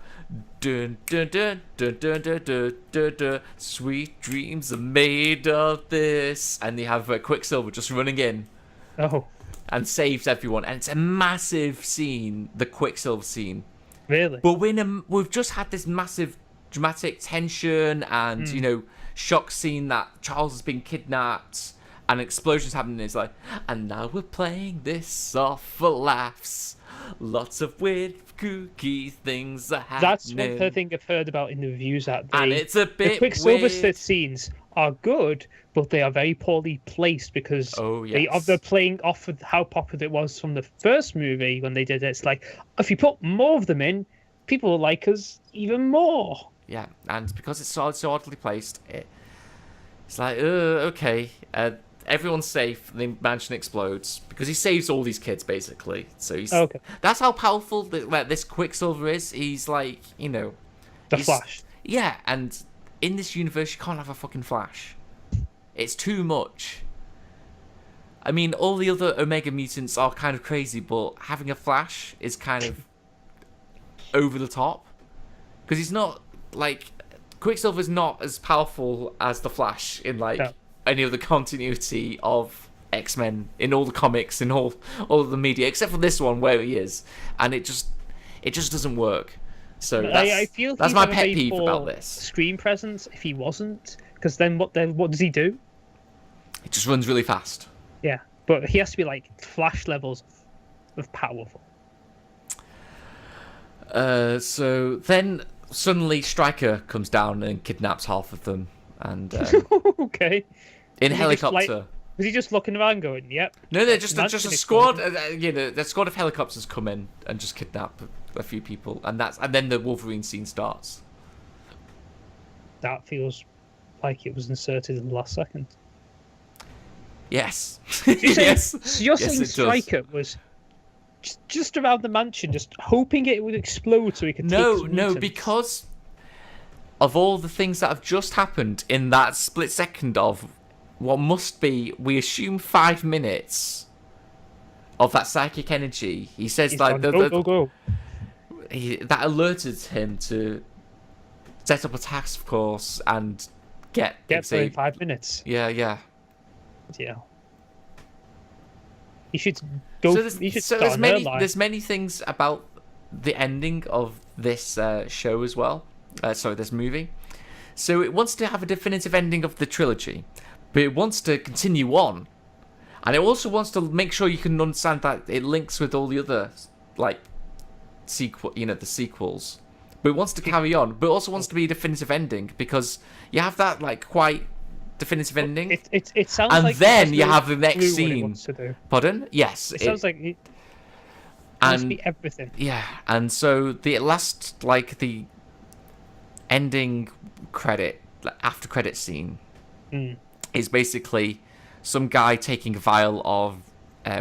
Dun, dun, dun, dun, dun, dun, dun, dun, dun. Sweet dreams are made of this, and they have Quicksilver just running in, and saves everyone, and it's a massive scene, the Quicksilver scene. Really? But we've just had this massive dramatic tension and shock scene that Charles has been kidnapped, and explosions happening. It's and now we're playing this off for laughs. Lots of weird, kooky things are happening. That's one thing I've heard about in the reviews, that and it's a bit the Quicksilver weird. Sith scenes are good, but they are very poorly placed because they're playing off of how popular it was from the first movie when they did it. It's like, if you put more of them in, people will like us even more. Yeah, and because it's so oddly placed, it's like, okay, everyone's safe, the mansion explodes, because he saves all these kids, basically. So that's how powerful this Quicksilver is. He's like, the Flash. Yeah, and in this universe, you can't have a fucking Flash. It's too much. I mean, all the other Omega mutants are kind of crazy, but having a Flash is kind of over the top. Because he's not, like... Quicksilver's not as powerful as the Flash in, any of the continuity of X-Men, in all the comics, in all of the media, except for this one where he is. And it just doesn't work. So I feel that's my pet peeve about this. Screen presence, if he wasn't, because then what does he do? It just runs really fast. Yeah, but he has to be like Flash levels of powerful. So then suddenly Stryker comes down and kidnaps half of them, and okay, in a helicopter. Was he just looking around going, "Yep"? No, they're just a squad. The squad of helicopters come in and just kidnap a few people, and then the Wolverine scene starts. That feels like it was inserted in the last second. Yes. Yes. So you're saying Stryker was just around the mansion, just hoping it would explode so he could take his mutants? No, because of all the things that have just happened in that split second of what must be, we assume, 5 minutes of that psychic energy. He says go. That alerted him to set up a task force and get there in 5 minutes. Yeah. Yeah. He should go. There's many things about the ending of this show as well. This movie. So it wants to have a definitive ending of the trilogy, but it wants to continue on, and it also wants to make sure you can understand that it links with all the other the sequels. But it wants to carry on, but it also wants to be a definitive ending, because you have that quite definitive ending. It sounds and like then you have the next scene. Pardon? Yes. It sounds like it must be everything. Yeah, and so the last the ending credit, after credit scene, is basically some guy taking a vial of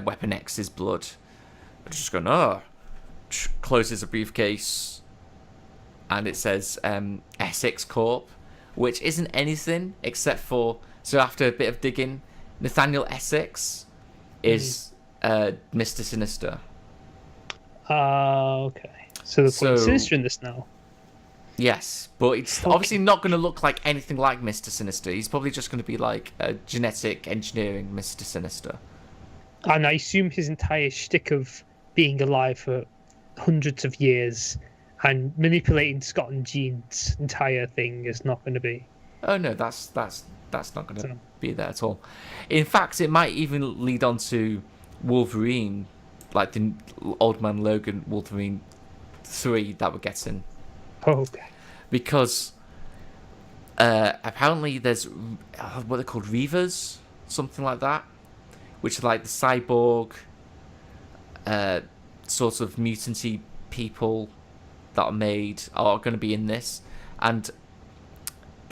Weapon X's blood, just going, closes a briefcase, and it says Essex Corp, which isn't anything except for, so after a bit of digging, Nathaniel Essex is Mr. Sinister. Okay. So they're putting Sinister in this now. Yes, but it's obviously not going to look like anything like Mr. Sinister. He's probably just going to be like a genetic engineering Mr. Sinister. And I assume his entire shtick of being alive for hundreds of years and manipulating Scotland genes' entire thing is not going to be. Oh no, that's not going to be there at all. In fact, it might even lead on to Wolverine, like the Old Man Logan Wolverine 3 that we're getting. Oh, okay. Because apparently there's what they're called, Reavers, something like that, which are like the cyborg sort of mutancy people that are going to be in this. And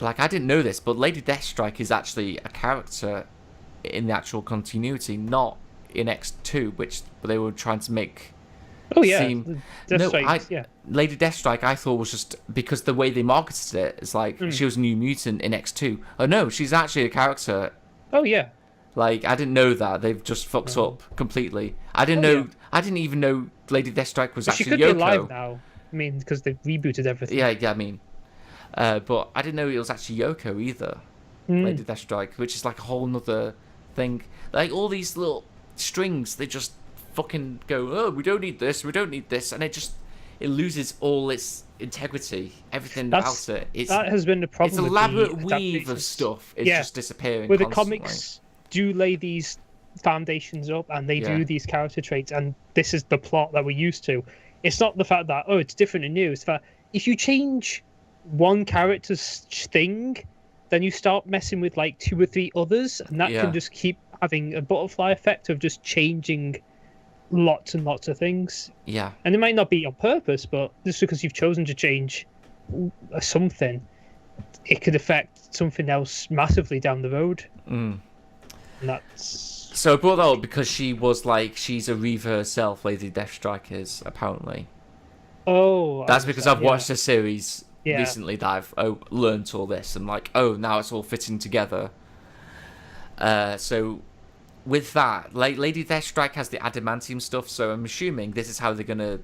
I didn't know this, but Lady Deathstrike is actually a character in the actual continuity, not in X2, which they were trying to make. Oh yeah, Lady Deathstrike I thought was just because the way they marketed it, it's like she was a new mutant in X2. Oh no, she's actually a character. Oh yeah. I didn't know that. They've just fucked up completely. I didn't know. Yeah. I didn't even know Lady Deathstrike was actually Yoko. She could be alive now. I mean, because they've rebooted everything. Yeah. I mean, but I didn't know it was actually Yoko either. Lady Deathstrike, which is like a whole nother thing. Like all these little strings, they just fucking go, oh, we don't need this, and it loses all its integrity, everything about it. That has been the problem. It's an elaborate weave of stuff. It's just disappearing. Where the comics do lay these foundations up and they do these character traits, and this is the plot that we're used to. It's not the fact that it's different and new. It's that if you change one character's thing, then you start messing with like 2 or 3 others, and that can just keep having a butterfly effect of just changing lots and lots of things. Yeah. And it might not be on purpose, but just because you've chosen to change something, it could affect something else massively down the road. And that's... So I brought that up because she's a Reaver herself, Lady Deathstrike is, apparently. Oh. That's because I've watched a series recently that I've learnt all this. And like, now it's all fitting together. So with that, Lady Deathstrike has the adamantium stuff, so I'm assuming this is how they're going to...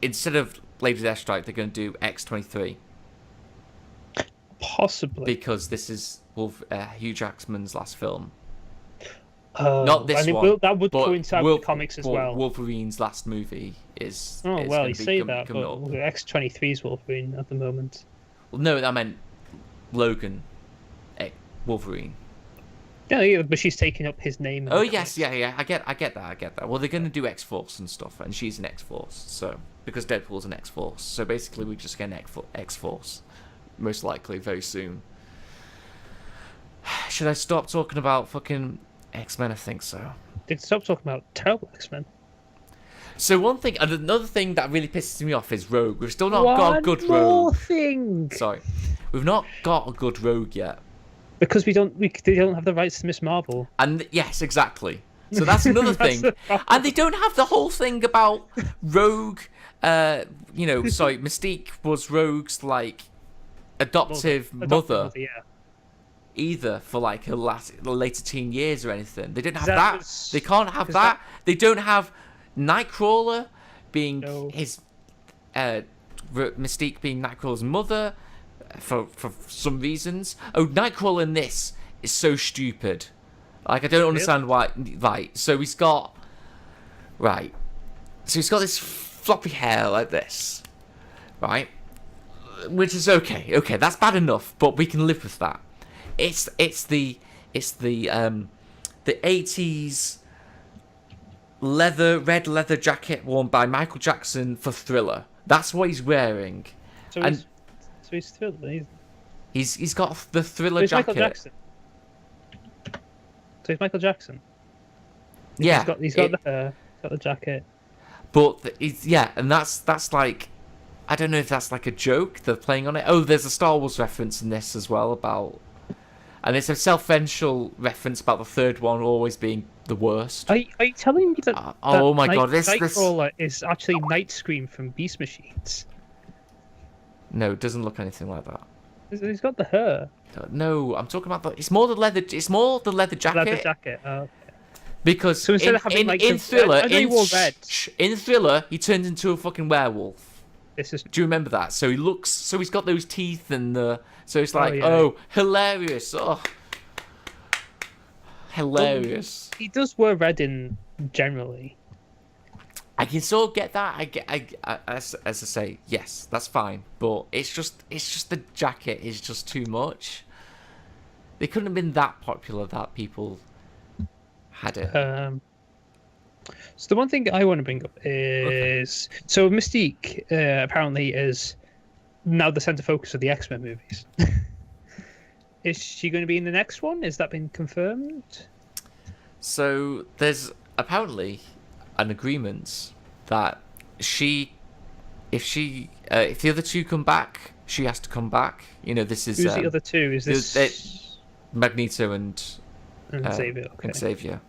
Instead of Lady Deathstrike, they're going to do X-23. Possibly. Because this is Hugh Jackman's last film. Not this and one. That would coincide with the comics as well. Wolverine's last movie is... Oh, well, you say that, but X-23's Wolverine at the moment. Well, no, I meant Logan. Wolverine. Yeah, but she's taking up his name. Oh, yes, yeah. I get that. Well, they're going to do X-Force and stuff, and she's an X-Force, so... Because Deadpool's an X-Force. So basically, we just get an X-Force. Most likely, very soon. Should I stop talking about fucking X-Men? I think so. Stop talking about terrible X-Men. So another thing that really pisses me off is Rogue. We've still not got a good Rogue. Thing. Sorry, we've not got a good Rogue yet. Because they don't have the rights to Miss Marvel. And yes, exactly. So that's another thing. And they don't have the whole thing about Rogue. Mystique was Rogue's like adoptive mother. Either for like her later teen years or anything. They didn't have that. They can't have that. They don't have Nightcrawler being his Mystique being Nightcrawler's mother for some reasons. Nightcrawler in this is so stupid. Like I don't understand why. Right, so he's got this floppy hair like this, right? Which is okay. Okay, that's bad enough, but we can live with that. It's the 80s red leather jacket worn by Michael Jackson for Thriller. That's what he's wearing. So he's Thriller. He's got the Thriller jacket. Michael Jackson. So he's Michael Jackson. Yeah, he's got the hair, got the jacket. But and that's like, I don't know if that's like a joke they're playing on it. Oh, there's a Star Wars reference in this as well and it's a self-referential reference about the third one always being the worst. Are you telling me that? Oh my god, Nightcrawler is actually Night Scream from Beast Machines? No, it doesn't look anything like that. He's got the hair. No, I'm talking about it's more the leather jacket. Leather jacket. Oh, okay. Because so instead of having in Thriller, in Thriller, he turns into a fucking werewolf. Do you remember that? So he's got those teeth and so it's like, hilarious. Oh, hilarious. Well, he does wear red in generally. I can sort of get that. As I say, yes, that's fine. But it's just the jacket is just too much. They couldn't have been that popular that people had it. So the one thing I want to bring up is so Mystique apparently is now the center focus of the X-Men movies. Is she going to be in the next one? Has that been confirmed? So there's apparently an agreement that if the other two come back, she has to come back. You know, this is who's the other two? Is this Magneto and Xavier? Okay. And Xavier.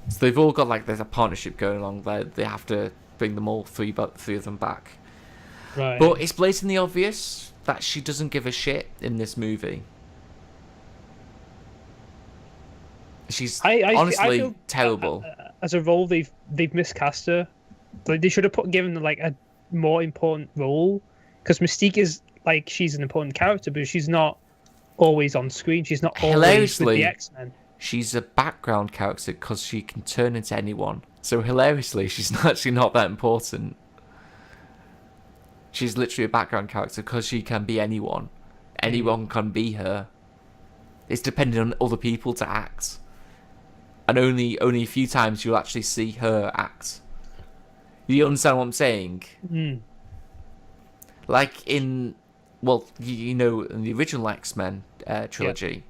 So they've all got like there's a partnership going along there. They have to bring them all three of them back. Right. But it's blatantly obvious that she doesn't give a shit in this movie. She's honestly feel, terrible. As a role, they've miscast her. Like they should have given like a more important role, because Mystique is like she's an important character, but she's not always on screen. She's not always with the X-Men. She's a background character because she can turn into anyone. So hilariously, she's actually not that important. She's literally a background character because she can be anyone. Anyone can be her. It's dependent on other people to act. and only a few times you'll actually see her act. You understand what I'm saying? Like in, well, in the original X-Men trilogy,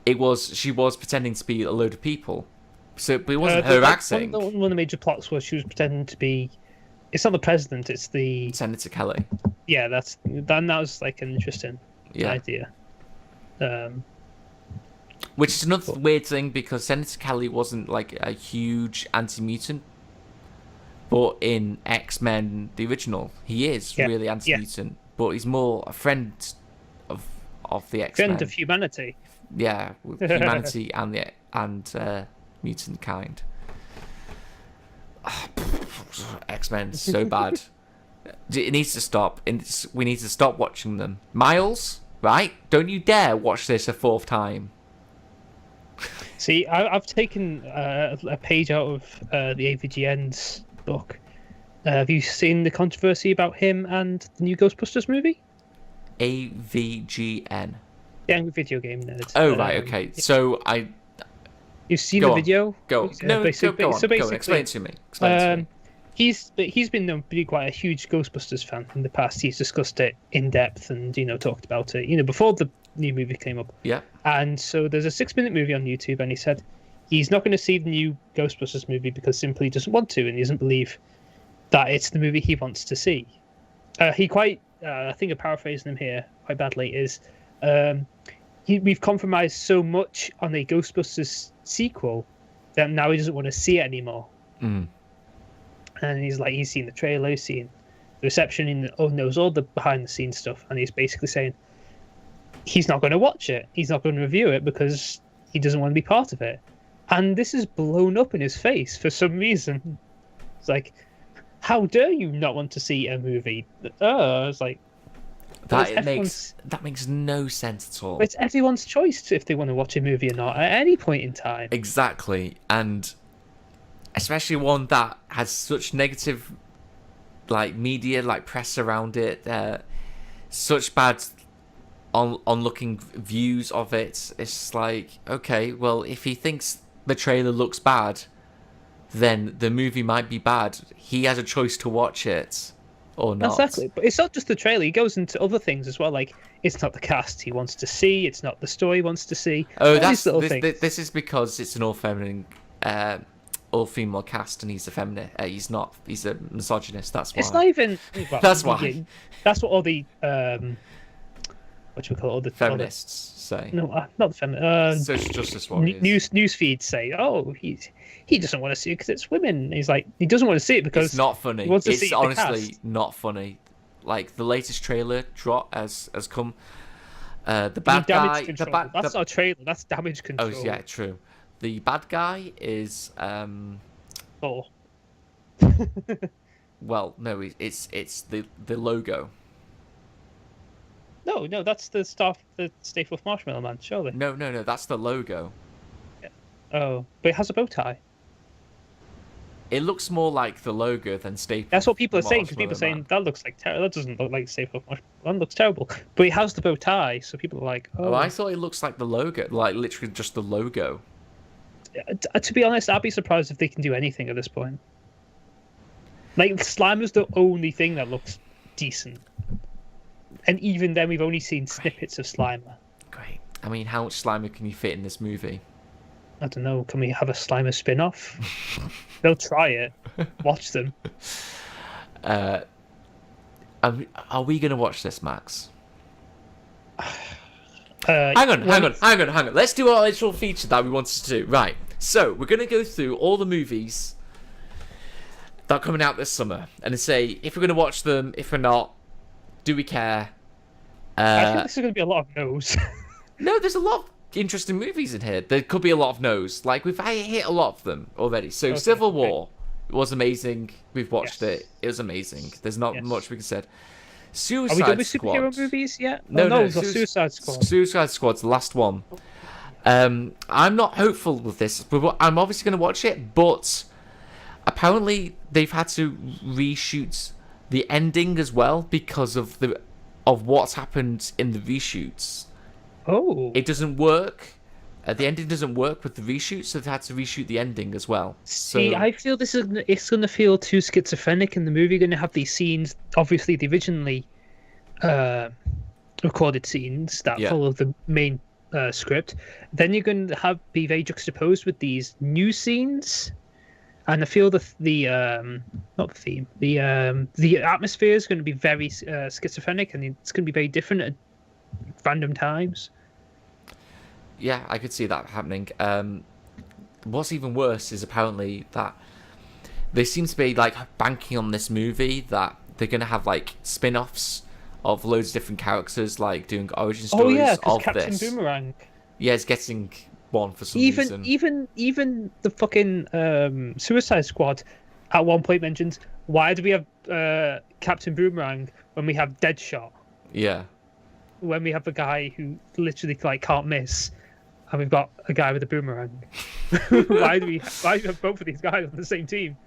she was pretending to be a load of people, but it wasn't her acting. One of the major plots was she was pretending to be. It's not the president; it's the Senator Kelly. Yeah, that was like an interesting idea. Which is another weird thing because Senator Kelly wasn't like a huge anti-mutant, but in X-Men the original, he is really anti-mutant, but he's more a friend of the X-Men. Friend of humanity. Yeah, with humanity and mutant kind. X-Men so bad. It needs to stop. We need to stop watching them. Miles, right? Don't you dare watch this a fourth time. See, I've taken a page out of the AVGN's book. Have you seen the controversy about him and the new Ghostbusters movie? AVGN. The Angry Video Game Nerd. Oh, right, okay. So You've seen the video? Go on. Go on. Explain it to me. He's been known to be quite a huge Ghostbusters fan in the past. He's discussed it in depth and talked about it before the new movie came up. Yeah. And so there's a 6-minute movie on YouTube, and he said he's not going to see the new Ghostbusters movie because simply he doesn't want to, and he doesn't believe that it's the movie he wants to see. He quite, I think I'm paraphrasing him here quite badly, is we've compromised so much on a Ghostbusters sequel that now he doesn't want to see it anymore. And he's seen the trailer, he's seen the reception, and knows all the behind the scenes stuff, and he's basically saying he's not going to watch it, he's not going to review it because he doesn't want to be part of it. And this is blown up in his face for some reason. It's like, how dare you not want to see a movie? It's like that makes no sense at all. It's everyone's choice if they want to watch a movie or not at any point in time. Exactly, and especially one that has such negative, media, press around it, such bad onlooking views of it. It's like, okay, well, if he thinks the trailer looks bad, then the movie might be bad. He has a choice to watch it or not. Exactly, but it's not just the trailer. He goes into other things as well. Like, it's not the cast he wants to see. It's not the story he wants to see. Oh, this is because it's an all-feminine, all-female cast, and he's a feminist. He's not. He's a misogynist. That's why. It's not even. Well, that's why. That's what all the what do we call it? All the feminists say. No, not the feminists. Social justice warriors. News feeds say, "Oh, he doesn't want to see it because it's women." He's like, he doesn't want to see it because it's not funny. He wants to it's see honestly not funny. Like the latest trailer drop has come. The bad guy. That's not a trailer. That's damage control. Oh yeah, true. The bad guy is Thor. Well, no, it's the logo. No, that's the Stay Puft Marshmallow Man, surely. No, that's the logo. Yeah. Oh, but it has a bow tie. It looks more like the logo than Stay Puft. That's what people are saying, because people are saying that looks like terrible. That doesn't look like Stay Puft Marshmallow Man. Looks terrible, but it has the bow tie, so people are like, oh. I thought it looks like the logo, like literally just the logo. To be honest, I'd be surprised if they can do anything at this point. Like, Slimer's the only thing that looks decent. And even then, we've only seen snippets of Slimer. Great. I mean, how much Slimer can you fit in this movie? I don't know. Can we have a Slimer spin-off? They'll try it. Watch them. Are we going to watch this, Max? Hang on. Let's do our little feature that we wanted to do. Right. So, we're going to go through all the movies that are coming out this summer and say if we're going to watch them, if we're not, do we care? I think this is going to be a lot of no's. No, there's a lot of interesting movies in here. There could be a lot of no's. Like, we've hit a lot of them already. So, okay, Civil War was amazing. We've watched it. It was amazing. There's not much we can say. Suicide Squad. Are we done with superhero movies yet? No, Suicide Squad. Suicide Squad's the last one. I'm not hopeful with this. I'm obviously going to watch it, but apparently they've had to reshoot the ending as well because of what's happened in the reshoots. Oh. It doesn't work. the ending doesn't work with the reshoot, so they had to reshoot the ending as well. See, I feel it's going to feel too schizophrenic in the movie. You're going to have these scenes, obviously the originally recorded scenes that follow the main script. Then you're going to be very juxtaposed with these new scenes, and I feel the atmosphere is going to be very schizophrenic, and it's going to be very different at random times. Yeah, I could see that happening. What's even worse is apparently that they seem to be like banking on this movie that they're going to have like spin-offs of loads of different characters, like doing origin stories of Captain this. Boomerang. Yeah, it's getting one for some reason. Even the fucking Suicide Squad at one point mentions, why do we have Captain Boomerang when we have Deadshot? Yeah. When we have a guy who literally like can't miss, and we've got a guy with a boomerang. Why do we have both of these guys on the same team?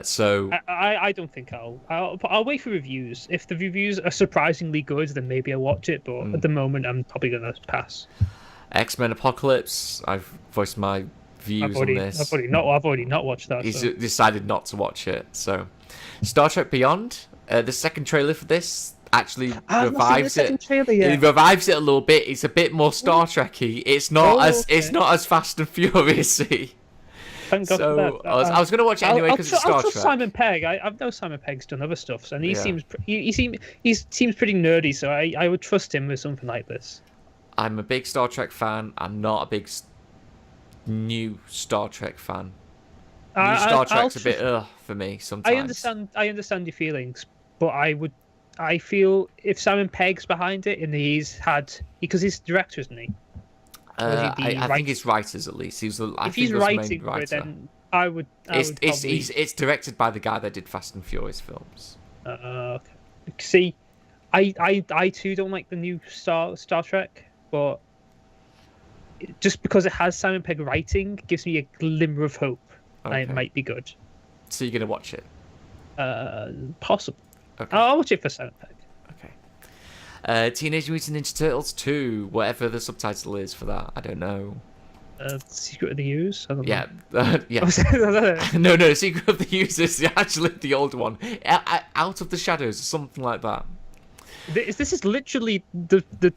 So I don't think I'll wait for reviews. If the reviews are surprisingly good, then maybe I'll watch it. But at the moment, I'm probably gonna pass. X-Men Apocalypse. I've voiced my views on this. I've already not watched that. He's decided not to watch it. So, Star Trek Beyond. The second trailer for this actually revives it. It revives it a little bit. It's a bit more Star Trek-y. It's not it's not as Fast and Furious-y. Thank God for that. I was going to watch it anyway because it's Star Trek. Simon Pegg. I know Simon Pegg's done other stuff, and he seems pretty nerdy. So I would trust him with something like this. I'm a big Star Trek fan. I'm not a big new Star Trek fan. New Star Trek's a bit for me sometimes. I understand your feelings, but I feel if Simon Pegg's behind it and because he's director, isn't he? I think it's writers at least. If he's writing, then I would. It's directed by the guy that did Fast and Furious films. Okay. See, I too don't like the new Star Trek, but just because it has Simon Pegg writing gives me a glimmer of hope that it might be good. So you're gonna watch it? Possible. Okay. I'll watch it for Simon Pegg. Okay. Teenage Mutant Ninja Turtles 2, whatever the subtitle is for that, I don't know. Secret of the Use? I don't know. Yeah. No, Secret of the Use is actually the old one. Out of the Shadows, or something like that. This is literally the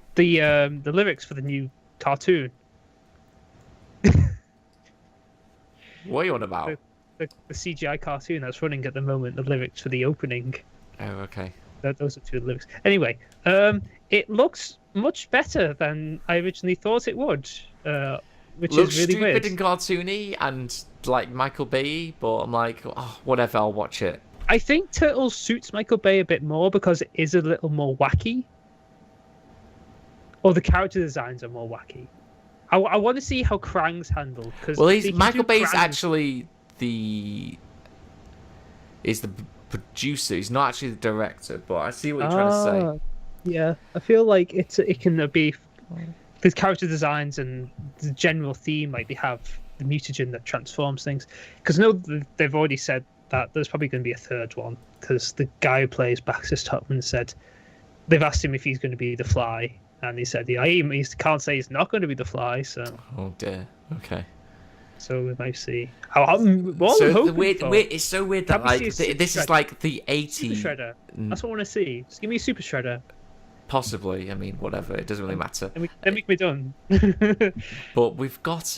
lyrics for the new cartoon. What are you on about? The CGI cartoon that's running at the moment, the lyrics for the opening. Oh, okay. Those are two of the lyrics. Anyway, it looks much better than I originally thought it would, which looks is really weird. Stupid and cartoony and like Michael Bay, but I'm like, whatever, I'll watch it. I think Turtles suits Michael Bay a bit more because it is a little more wacky. Or the character designs are more wacky. I want to see how Krang's handled. Michael Bay's actually the producer. He's not actually the director, but I see what you're trying to say. Yeah, I feel like it can be the character designs and the general theme. Like they have the mutagen that transforms things. Because I know they've already said that there's probably going to be a third one. Because the guy who plays Baxter Stockman said they've asked him if he's going to be the Fly, and he said he can't say he's not going to be the Fly. So. Oh dear. Okay. So we might see. It's so weird that like this is like the 80s. Super Shredder. That's what I want to see. Just give me a Super Shredder. Possibly. I mean, whatever. It doesn't really matter. Then we can be done. But we've got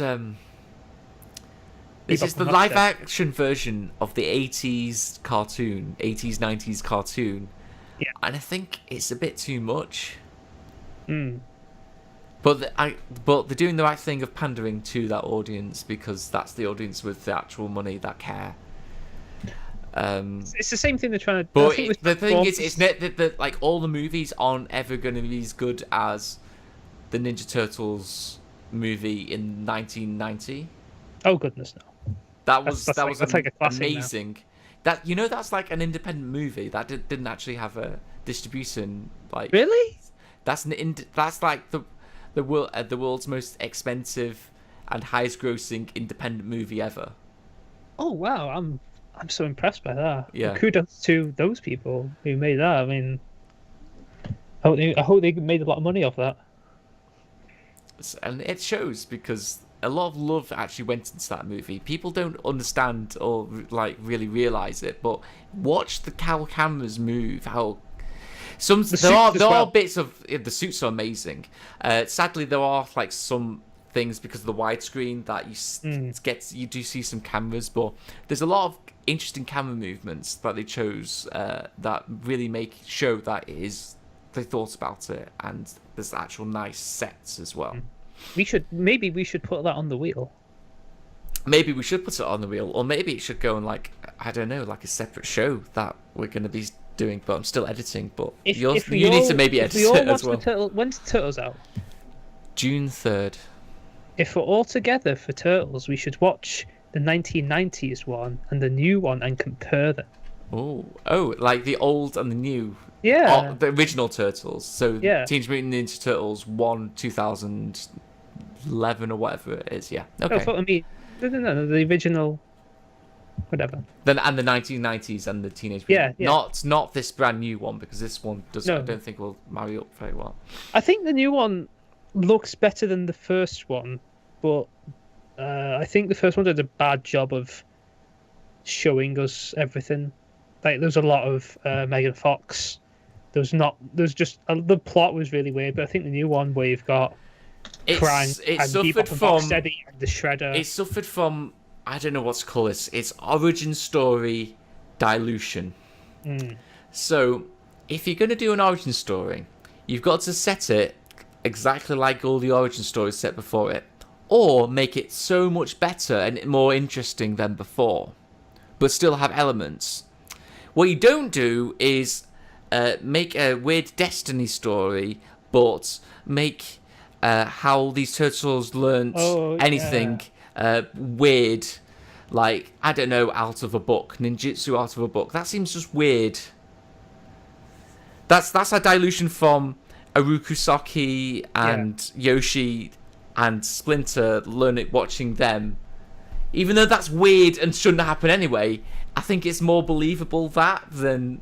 this is the live action version of the 80s cartoon, 80s 90s cartoon. Yeah. And I think it's a bit too much. Hmm. But they're doing the right thing of pandering to that audience because that's the audience with the actual money that care. It's the same thing they're trying to. But the thing is, it's not that like all the movies aren't ever going to be as good as the Ninja Turtles movie in 1990. Oh goodness, no! That was like amazing. Now. That's like an independent movie that didn't actually have a distribution. Like really, that's like the world's most expensive and highest grossing independent movie ever. Oh wow, I'm so impressed by that. Yeah. And kudos to those people who made that. I mean, I hope they made a lot of money off that. and it shows because a lot of love actually went into that movie. People don't understand or like really realize it, but watch how cameras move. How there are bits of the suits are amazing. Sadly, there are like some things because of the widescreen that you do see some cameras, but there's a lot of interesting camera movements that they chose that really show that they thought about it, and there's actual nice sets as well. Maybe we should put that on the wheel. Maybe we should put it on the wheel, or maybe it should go on like, I don't know, like a separate show that we're going to be doing, but I'm still editing. But you need to maybe edit it as well. When's Turtles out? June 3rd. If we're all together for Turtles, we should watch the 1990s one and the new one and compare them. Oh, like the old and the new. Yeah. The original Turtles. So yeah. Teenage Mutant Ninja Turtles 1, 2011 or whatever it is. Yeah. Okay. No, I mean, no, the original. Whatever. And the 1990s and the Teenage Mutant. Yeah. Not this brand new one, because this one I don't think will marry up very well. I think the new one looks better than the first one, but I think the first one did a bad job of showing us everything. Like, there's a lot of Megan Fox. The plot was really weird, but I think the new one where you've got crime and Bebop and Rocksteady and the Shredder. It suffered from, I don't know what to call this. It's origin story dilution. So, if you're going to do an origin story, you've got to set it exactly like all the origin stories set before it, or make it so much better and more interesting than before, but still have elements. What you don't do is make a weird Destiny story, but make how these turtles learnt anything weird, like, I don't know, out of a book, ninjutsu out of a book. That seems just weird. That's a dilution from Arukusaki and Yoshi and Splinter watching them. Even though that's weird and shouldn't happen anyway, I think it's more believable that than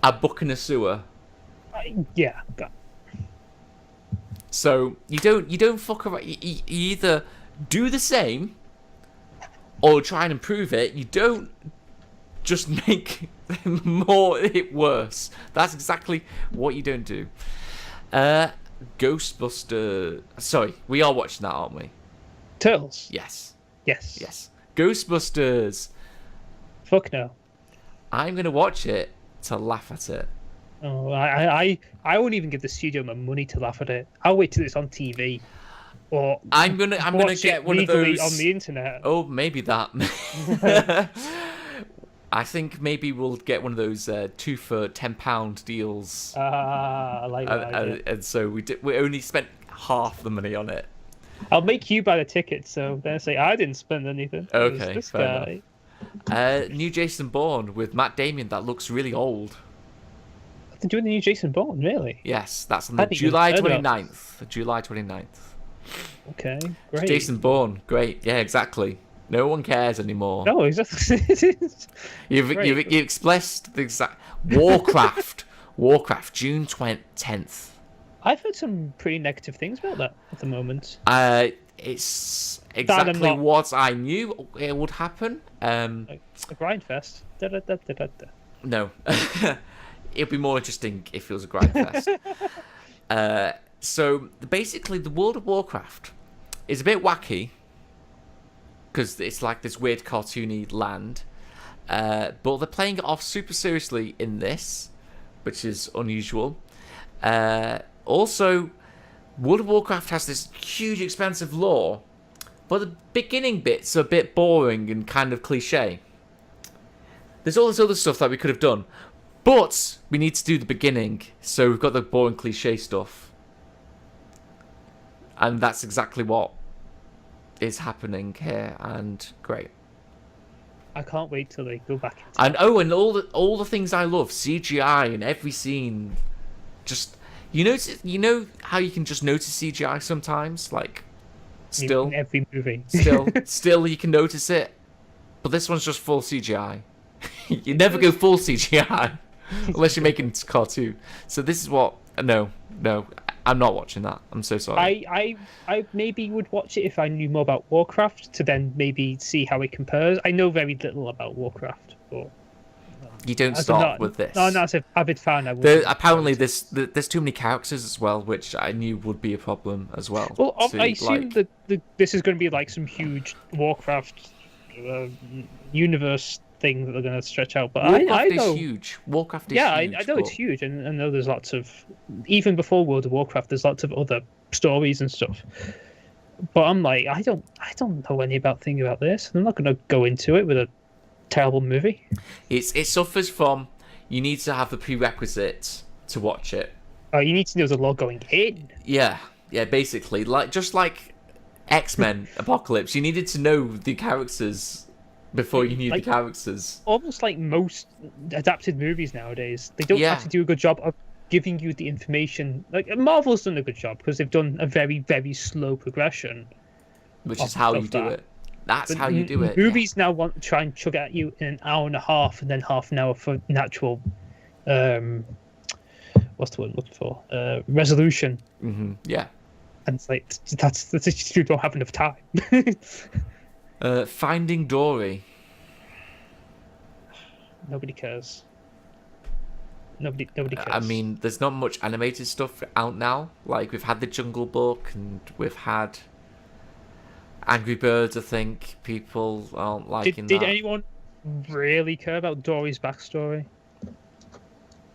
a book in a sewer. Yeah. So you don't fuck around. You either do the same or try and improve it. You don't just make it worse. That's exactly what you don't do. Ghostbuster. Sorry, we are watching that, aren't we? Turtles. Yes. Ghostbusters. Fuck no. I'm gonna watch it to laugh at it. Oh, I won't even give the studio my money to laugh at it. I'll wait till it's on TV, or I'm gonna get one of those on the internet. Oh, maybe that. I think maybe we'll get one of those 2 for £10 deals. I like that. And so we only spent half the money on it. I'll make you buy the ticket, so then say I didn't spend anything. Okay, this fair enough. New Jason Bourne with Matt Damon that looks really old. They're doing the new Jason Bourne, really? Yes, that's on the July 29th. July 29th. Okay, great. Jason Bourne, great. Yeah, exactly. No one cares anymore. No, exactly. You've expressed the exact Warcraft. Warcraft, June 10th. I've heard some pretty negative things about that at the moment. It's exactly what I knew it would happen. Like a grind fest. No. It'd be more interesting if it was a grind fest. So basically, the World of Warcraft is a bit wacky because it's like this weird cartoony land, but they're playing it off super seriously in this, which is unusual. Also, World of Warcraft has this huge, expansive lore, but the beginning bits are a bit boring and kind of cliche. There's all this other stuff that we could have done, but we need to do the beginning, so we've got the boring cliche stuff. And that's exactly what is happening here, and great. I can't wait till they go back. And all the things I love, CGI in every scene. Just you know how you can just notice CGI sometimes, like still in every movie. still you can notice it, but this one's just full CGI. You never go full CGI unless you're making it cartoon. So this is what no. I'm not watching that. I'm so sorry. I maybe would watch it if I knew more about Warcraft to then maybe see how it compares. I know very little about Warcraft, but You don't start with this. No, as an avid fan, I would. Apparently, there's too many characters as well, which I knew would be a problem as well. Well, I assume that this is going to be like some huge Warcraft universe thing that they're going to stretch out. But Warcraft is huge. Warcraft is huge. I know it's huge, and I know there's lots of, even before World of Warcraft, there's lots of other stories and stuff. But I'm like, I don't know any thing about this. I'm not going to go into it with a terrible movie. It suffers from, you need to have the prerequisites to watch it. Oh, you need to know the law going in. Yeah, basically, just like X-Men Apocalypse, you needed to know the characters before you knew the characters. Almost like most adapted movies nowadays, they don't have to do a good job of giving you the information. Like Marvel's done a good job because they've done a very, very slow progression. Which is how you do it. That's how you do it. Movies now want to try and chug at you in an hour and a half, and then half an hour for natural, what's the word I'm looking for? Resolution. Mm-hmm. Yeah. And it's like that's just, you don't have enough time. Finding Dory. Nobody cares. Nobody cares. I mean, there's not much animated stuff out now. Like we've had the Jungle Book, and we've had Angry Birds. I think people aren't liking that. Did anyone really care about Dory's backstory?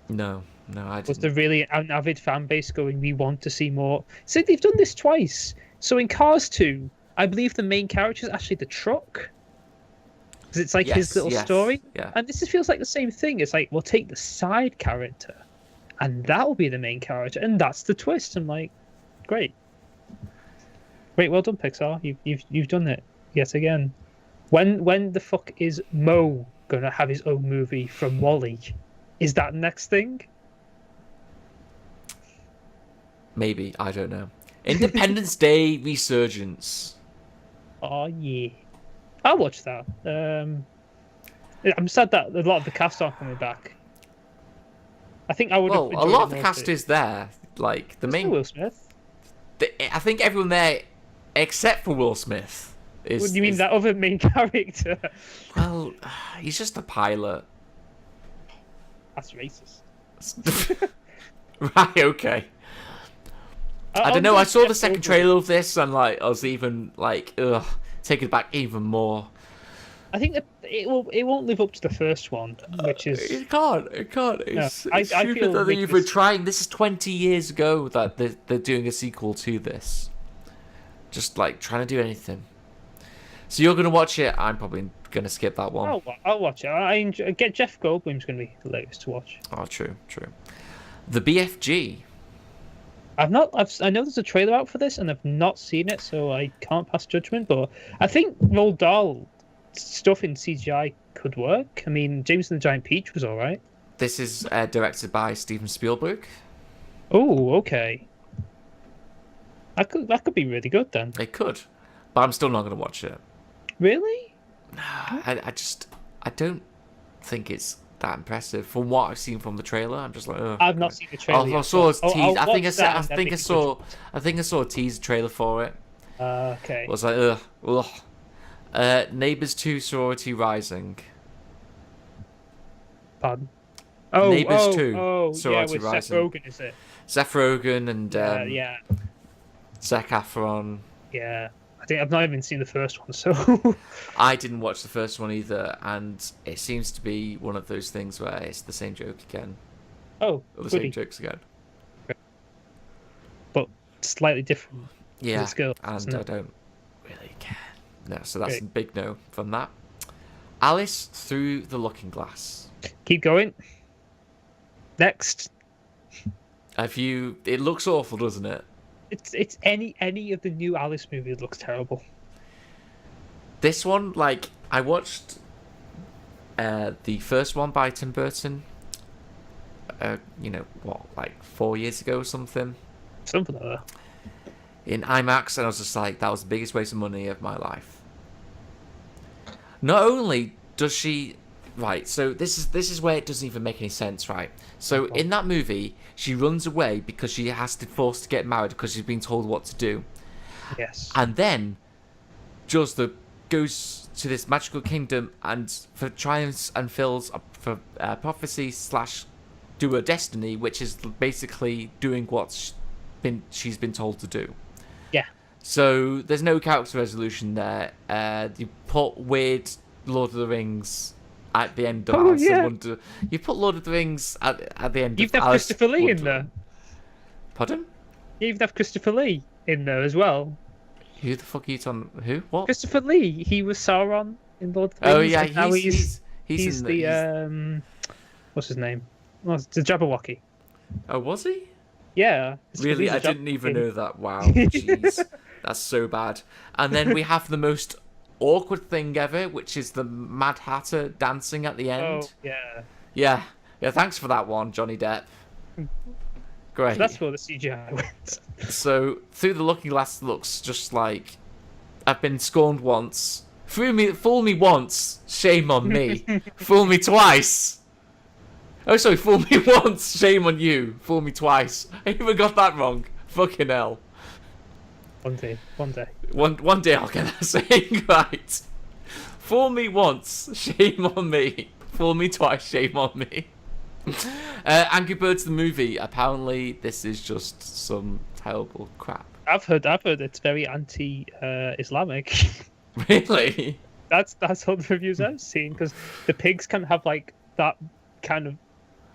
No, I didn't. Was there really an avid fan base going, we want to see more? So they've done this twice. So in Cars 2, I believe the main character is actually the truck. Because it's like his little story. Yeah. And this feels like the same thing. It's like, we'll take the side character, and that will be the main character. And that's the twist. I'm like, great. Great, well done, Pixar. You've done it yet again. When the fuck is Mo gonna have his own movie from WALL-E? Is that next thing? Maybe, I don't know. Independence Day Resurgence. Oh yeah, I'll watch that. I'm sad that a lot of the cast aren't coming back. I think I would. Well, a lot of the cast is there. Like the main Will Smith. I think everyone there, except for Will Smith, is. What do you mean that other main character? Well, he's just a pilot. That's racist. Right. Okay. I don't know. I saw the second trailer of this, and like I was even like, taken back even more. I think that it won't live up to the first one, which is it can't. It's I stupid feel that they're even trying. This is 20 years ago that they're doing a sequel to this. Just like trying to do anything. So you're gonna watch it. I'm probably gonna skip that one. I'll watch it. I enjoy. Jeff Goldblum's gonna be hilarious to watch. Oh, true. The BFG. I know there's a trailer out for this, and I've not seen it, so I can't pass judgment. But I think Roald Dahl stuff in CGI could work. I mean, James and the Giant Peach was all right. This is directed by Steven Spielberg. Oh, okay. That could be really good then. It could, but I'm still not going to watch it. Really? No, I don't think it's that impressive from what I've seen from the trailer. I'm just like, I've not seen the trailer. I saw a tease. I think I saw a teaser trailer for it. Okay. It was like, ugh. Neighbours 2 Sorority Rising. Pardon? Neighbours 2 Sorority yeah, with Rising. Seth Rogen, is it? Seth Rogen and yeah. Zac Efron. Yeah. I think I've not even seen the first one, so I didn't watch the first one either, and it seems to be one of those things where it's the same joke again. Oh, or the same jokes again. But slightly different. Yeah, skill, and I don't really care. No, so that's a big no from that. Alice Through the Looking Glass. Keep going. Next. It looks awful, doesn't it? It's any of the new Alice movies looks terrible. This one, like, I watched the first one by Tim Burton. 4 years ago or something. Something like that. In IMAX, and I was just like, that was the biggest waste of money of my life. Not only does she right. So this is where it doesn't even make any sense, right? So in that movie, she runs away because she has to force to get married because she's being told what to do. Yes. And then goes to this magical kingdom and for triumphs and fills for prophecy / do her destiny, which is basically doing what she's been told to do. Yeah. So there's no character resolution there. You put weird Lord of the Rings at the end of Alice in Wonder. You put Lord of the Rings at the end. You've got Christopher Lee in there. Pardon? You've got Christopher Lee in there as well. Who the fuck are you talking? Who? What? Christopher Lee. He was Sauron in Lord of the Rings. Oh yeah, he's the what's his name? Well, it's the Jabberwocky. Oh, was he? Yeah. Really, I didn't even know that. Wow, jeez, that's so bad. And then we have the most awkward thing ever, which is the Mad Hatter dancing at the end. Oh yeah. Yeah. Thanks for that one, Johnny Depp. Great. So that's where the CGI went. So through the looking glass looks just like I've been scorned once. Fool me once, shame on me. Fool me twice. Oh, sorry, fool me once, shame on you. Fool me twice. I even got that wrong. Fucking hell. One day. One day I'll get that saying right. Fool me once, shame on me. Fool me twice, shame on me. Angry Birds the movie. Apparently, this is just some terrible crap. I've heard it's very anti-Islamic. Really? That's all the reviews I've seen, because the pigs can have like that kind of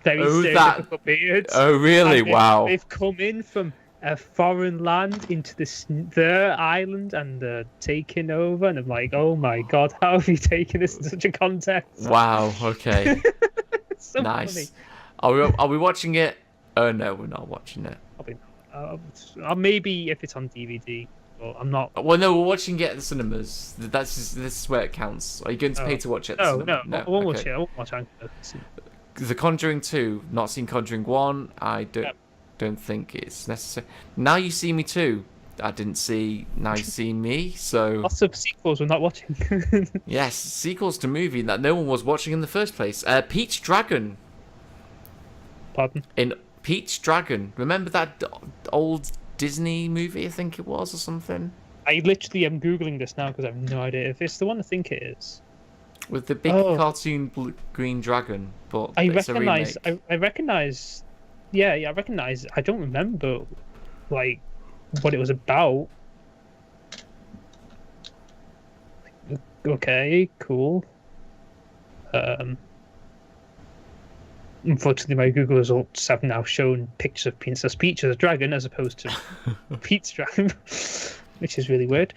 very stereotypical beards. Oh, really? Wow. They've come in from a foreign land into their island and they're taking over, and I'm like, oh my god, how have you taken this in such a context? Wow. Okay. It's so nice. funny. Are we watching it? Oh no, we're not watching it. Probably not. Maybe if it's on DVD. Well, I'm not. Well, no, we're watching it at the cinemas. This is where it counts. Are you going to pay to watch it? At the cinema? No, I won't watch it. I won't watch Angry Birds. The Conjuring 2, not seen Conjuring 1. I don't think it's necessary. Now You See Me 2. I didn't see Now You See Me, so lots of sequels we're not watching. yes, sequels to movie that no one was watching in the first place. Peach Dragon. Pardon? In Peach Dragon. Remember that old Disney movie, I think it was, or something? I literally am Googling this now because I have no idea if it's the one I think it is. With the big cartoon green dragon, but I it's recognize. a remake. I recognize. Yeah, I recognize. I don't remember, like, what it was about. Okay, cool. Unfortunately, my Google results have now shown pictures of Princess Peach as a dragon as opposed to Pete's dragon, which is really weird.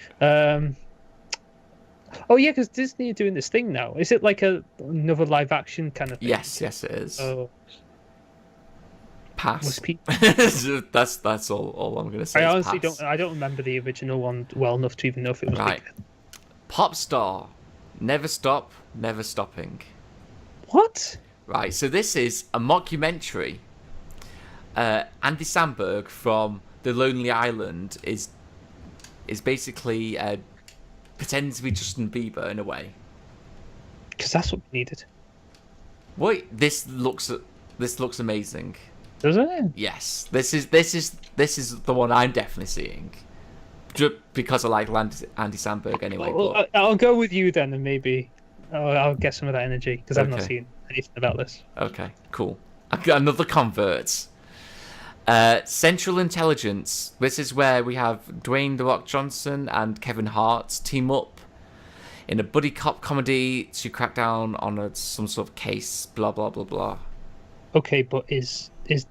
Oh yeah, because Disney are doing this thing now. Is it like another live action kind of thing? Yes, it is. Oh. Pass. That's all I'm gonna say. I honestly pass. don't remember the original one well enough to even know if it was right. Like... Pop star, never stop, never stopping. What? Right. So this is a mockumentary. Andy Samberg from The Lonely Island is basically pretending to be Justin Bieber in a way. Because that's what we needed. Wait, this looks amazing. Does it? Yes, this is the one I'm definitely seeing, just because I like Andy Samberg anyway. Well, I'll go with you then, and maybe I'll get some of that energy because I've not seen anything about this. Okay, cool. I got another convert. Central Intelligence. This is where we have Dwayne "The Rock" Johnson and Kevin Hart team up in a buddy cop comedy to crack down on some sort of case. Blah blah blah blah. Okay, but is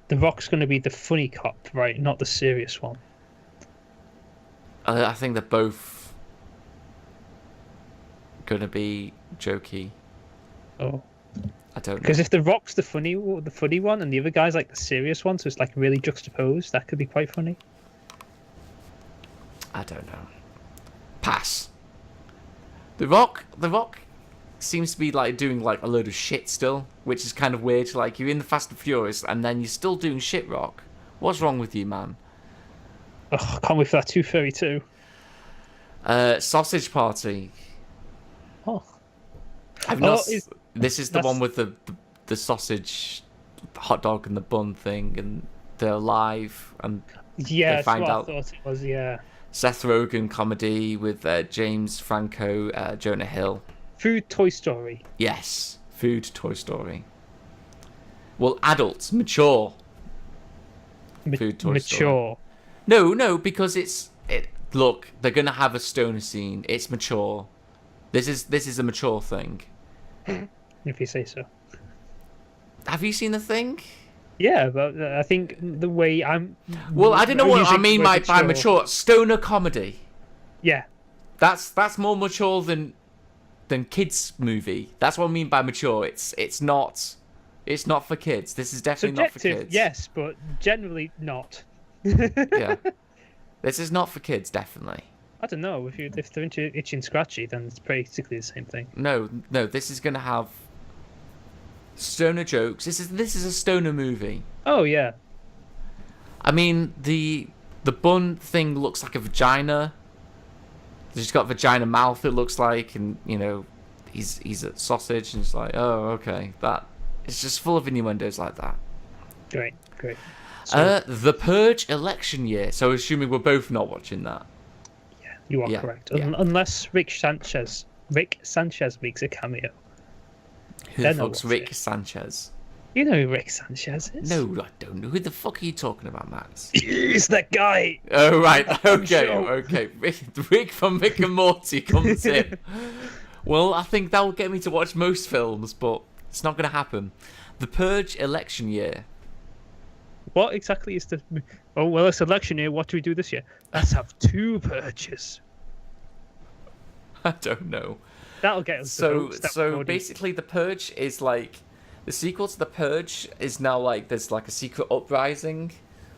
The Rock's going to be the funny cop, right? Not the serious one. I think they're both going to be jokey. Oh. I don't know. Because if The Rock's the funny one and the other guy's like the serious one, so it's like really juxtaposed, that could be quite funny. I don't know. Pass. The Rock seems to be like doing like a load of shit still, which is kind of weird. Like, you're in the Fast and Furious and then you're still doing shit, Rock. What's wrong with you, man? Oh, I can't wait for that Tooth Fairy 2. Sausage Party. Oh. I've not. This is the one with the sausage, hot dog, and the bun thing, and they're alive, and yeah, they find out. I thought it was. Yeah. Seth Rogen comedy with James Franco, Jonah Hill. Food Toy Story. Yes, Food Toy Story. Well, adults, mature. Food Toy Story. No, because it. Look, they're gonna have a stoner scene. It's mature. This is a mature thing. If you say so. Have you seen The Thing? Yeah, but I think the way I'm. Well, I don't know what I mean by mature. Stoner comedy. Yeah. That's more mature than kids movie. That's what I mean by mature. It's not for kids. This is definitely not for kids. Yes, but generally not. Yeah. This is not for kids, definitely. I don't know. If they're into itchy and scratchy, then it's basically the same thing. No. This is gonna have stoner jokes. This is a stoner movie. Oh yeah. I mean the bun thing looks like a vagina. He's got vagina mouth. It looks like, and he's a sausage, and it's like, oh okay, that it's just full of innuendos like that. Great. So, The Purge election year. So assuming we're both not watching that. Yeah, you are correct. Yeah. Unless Rick Sanchez makes a cameo. Who the fuck's Rick Sanchez? You know who Rick Sanchez is? No, I don't know. Who the fuck are you talking about, Max? He's that guy. Oh right, okay. Rick from Rick and Morty comes in. Well, I think that will get me to watch most films, but it's not going to happen. The Purge election year. What exactly is the... Oh, well, it's election year. What do we do this year? Let's have 2 purges. I don't know. That'll get us So basically, The Purge is like... The sequel to The Purge is now like... There's like a secret uprising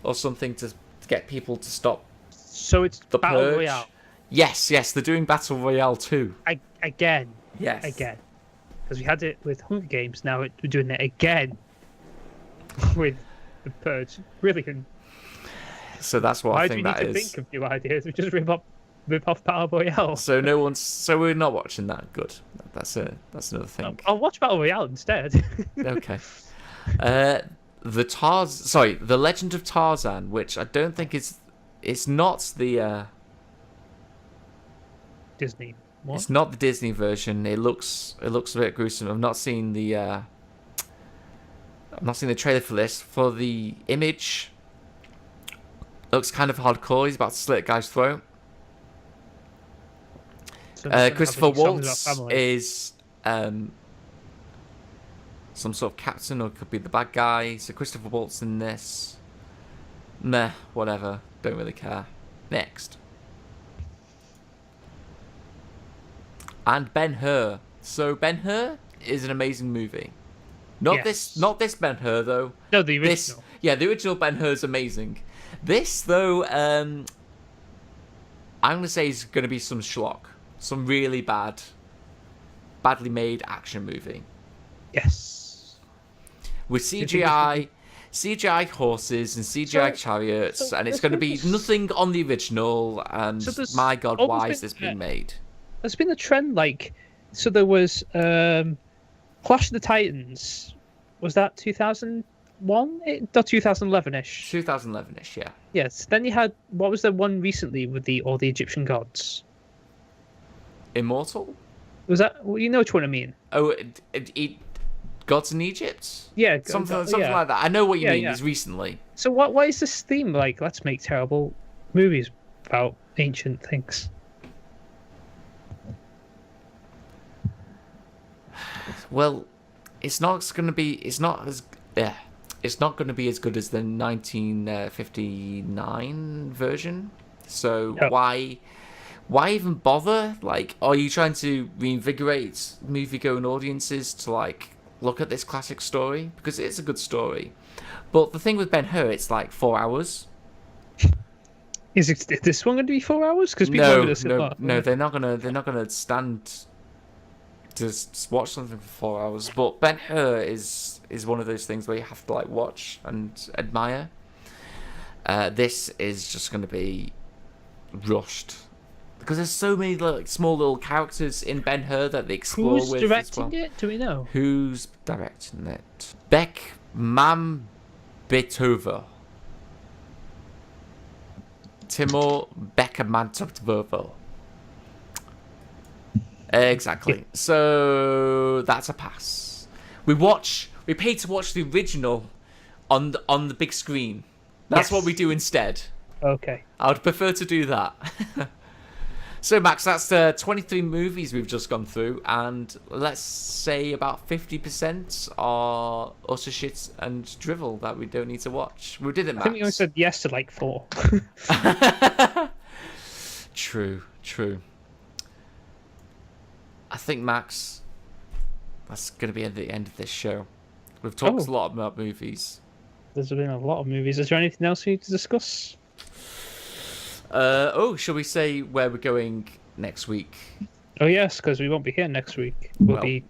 or something to get people to stop. So it's the Battle Purge. Royale. Yes, they're doing Battle Royale too. Again. Yes. Again. Because we had it with Hunger Games, now we're doing it again with The Purge. Brilliant. So that's what I think that is. Why do we need to think of new ideas? We just rip off Battle Royale. So we're not watching that. Good. That's another thing. I'll watch Battle Royale instead. Okay. The Legend of Tarzan, which I don't think it's not the Disney. What? It's not the Disney version. It looks a bit gruesome. I've not seen the trailer for this. For the image, looks kind of hardcore. He's about to slit a guy's throat. So Christopher Waltz is some sort of captain, or could be the bad guy. So Christopher Waltz in this. Meh, whatever. Don't really care. Next. And Ben-Hur. So Ben-Hur is an amazing movie. Not this Ben-Hur though. No, the original. The original Ben-Hur is amazing. This though, I'm gonna say is gonna be some schlock, some really badly made action movie. Yes. With CGI horses and CGI chariots, and it's gonna be nothing on the original. And my God, why is this being made? There's been a trend so there was Clash of the Titans. Was that 2001? 2011-ish. 2011-ish, yeah. Yes. Then you had, what was the one recently with all the Egyptian gods? Immortal? Was that? Well, you know which one I mean. Oh, Gods in Egypt? Yeah, something like that. I know what you mean. It's recently. So why is this theme like? Let's make terrible movies about ancient things. Well, it's not going to be as good as the 1959 version. So why even bother? Like, are you trying to reinvigorate movie-going audiences to look at this classic story? Because it is a good story. But the thing with Ben-Hur, it's 4 hours. Is this one going to be 4 hours? Because no, they're not gonna stand to watch something for 4 hours. But Ben-Hur is one of those things where you have to watch and admire. This is just going to be rushed. because there's so many like small little characters in Ben-Hur that they explore Who's with. directing as well. it? Do we know? Who's directing it? Beck Mambetova. Timur Beckmantov. Exactly. So that's a pass. We paid to watch the original on the big screen. That's what we do instead. Okay. I would prefer to do that. So, Max, that's the 23 movies we've just gone through, and let's say about 50% are utter shit and drivel that we don't need to watch. We did it, Max. I think we only said yes to like 4. True. I think, Max, that's going to be at the end of this show. We've talked a lot about movies. There's been a lot of movies. Is there anything else we need to discuss? Shall we say where we're going next week? Oh yes, because we won't be here next week. I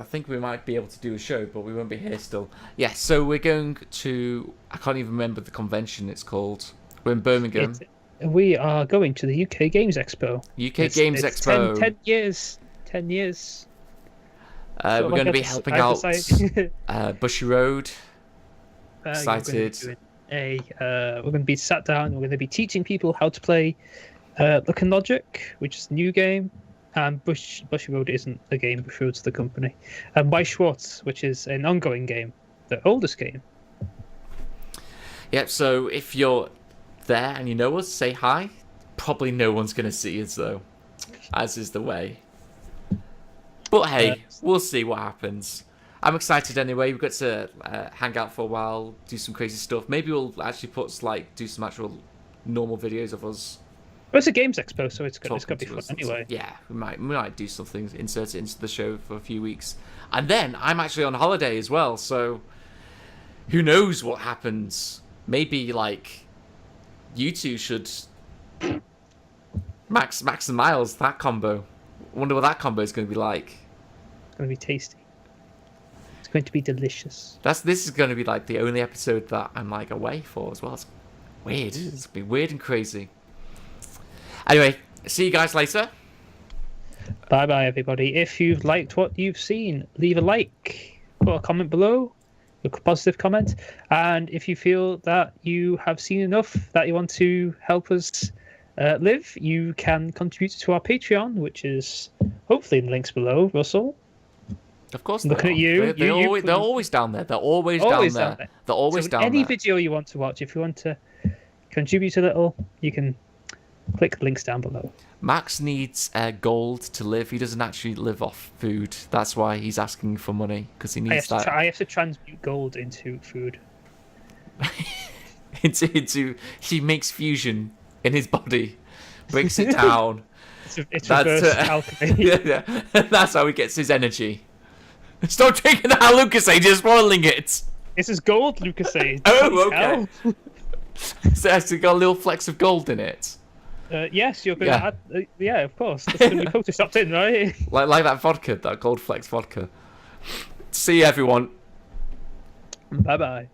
think we might be able to do a show, but we won't be here still. Yes, so we're going to... I can't even remember the convention it's called. We're in Birmingham. We are going to the UK Games Expo. Games Expo. 10 years. 10 years. We're going to be helping out Bushy Road. Excited. We're going to be sat down. We're going to be teaching people how to play Look and Logic, which is a new game, and Bushy Road isn't a game. Bushy Road's the company. And by Schwartz, which is an ongoing game, the oldest game. Yep. So if you're there and you know us, say hi. Probably no one's going to see us though, as is the way. But hey, we'll see what happens. I'm excited anyway. We've got to hang out for a while, do some crazy stuff. Maybe we'll actually do some actual normal videos of us. Well, it's a games expo, so it's going to be fun anyway. Yeah, we might do something, insert it into the show for a few weeks. And then I'm actually on holiday as well, so who knows what happens. Maybe, like, you two should... Max and Miles, that combo. I wonder what that combo is going to be like. It's going to be tasty. It's going to be delicious. This is going to be like the only episode that I'm like away for as well. It's weird. It's going to be weird and crazy. Anyway, see you guys later. Bye bye everybody. If you've liked what you've seen, leave a like, put a comment below, a positive comment, and if you feel that you have seen enough that you want to help us live, you can contribute to our Patreon, which is hopefully in the links below. Russell? Of course. Looking at you. They're always down there. They're always down there. They're always down there. Any video you want to watch, if you want to contribute a little, you can click the links down below. Max needs gold to live. He doesn't actually live off food. That's why he's asking for money, because he needs that. I have to transmute gold into food. He makes fusion in his body, breaks it down. It's reverse alchemy. Yeah. That's how he gets his energy. Stop drinking that Lucasade, you're spoiling it. This is gold Lucasade. Oh, okay. So it's got a little flecks of gold in it. Yes, you're going to add... yeah, of course. That's going to be photoshopped in, right? Like that vodka, that gold flecks vodka. See you, everyone. Bye-bye.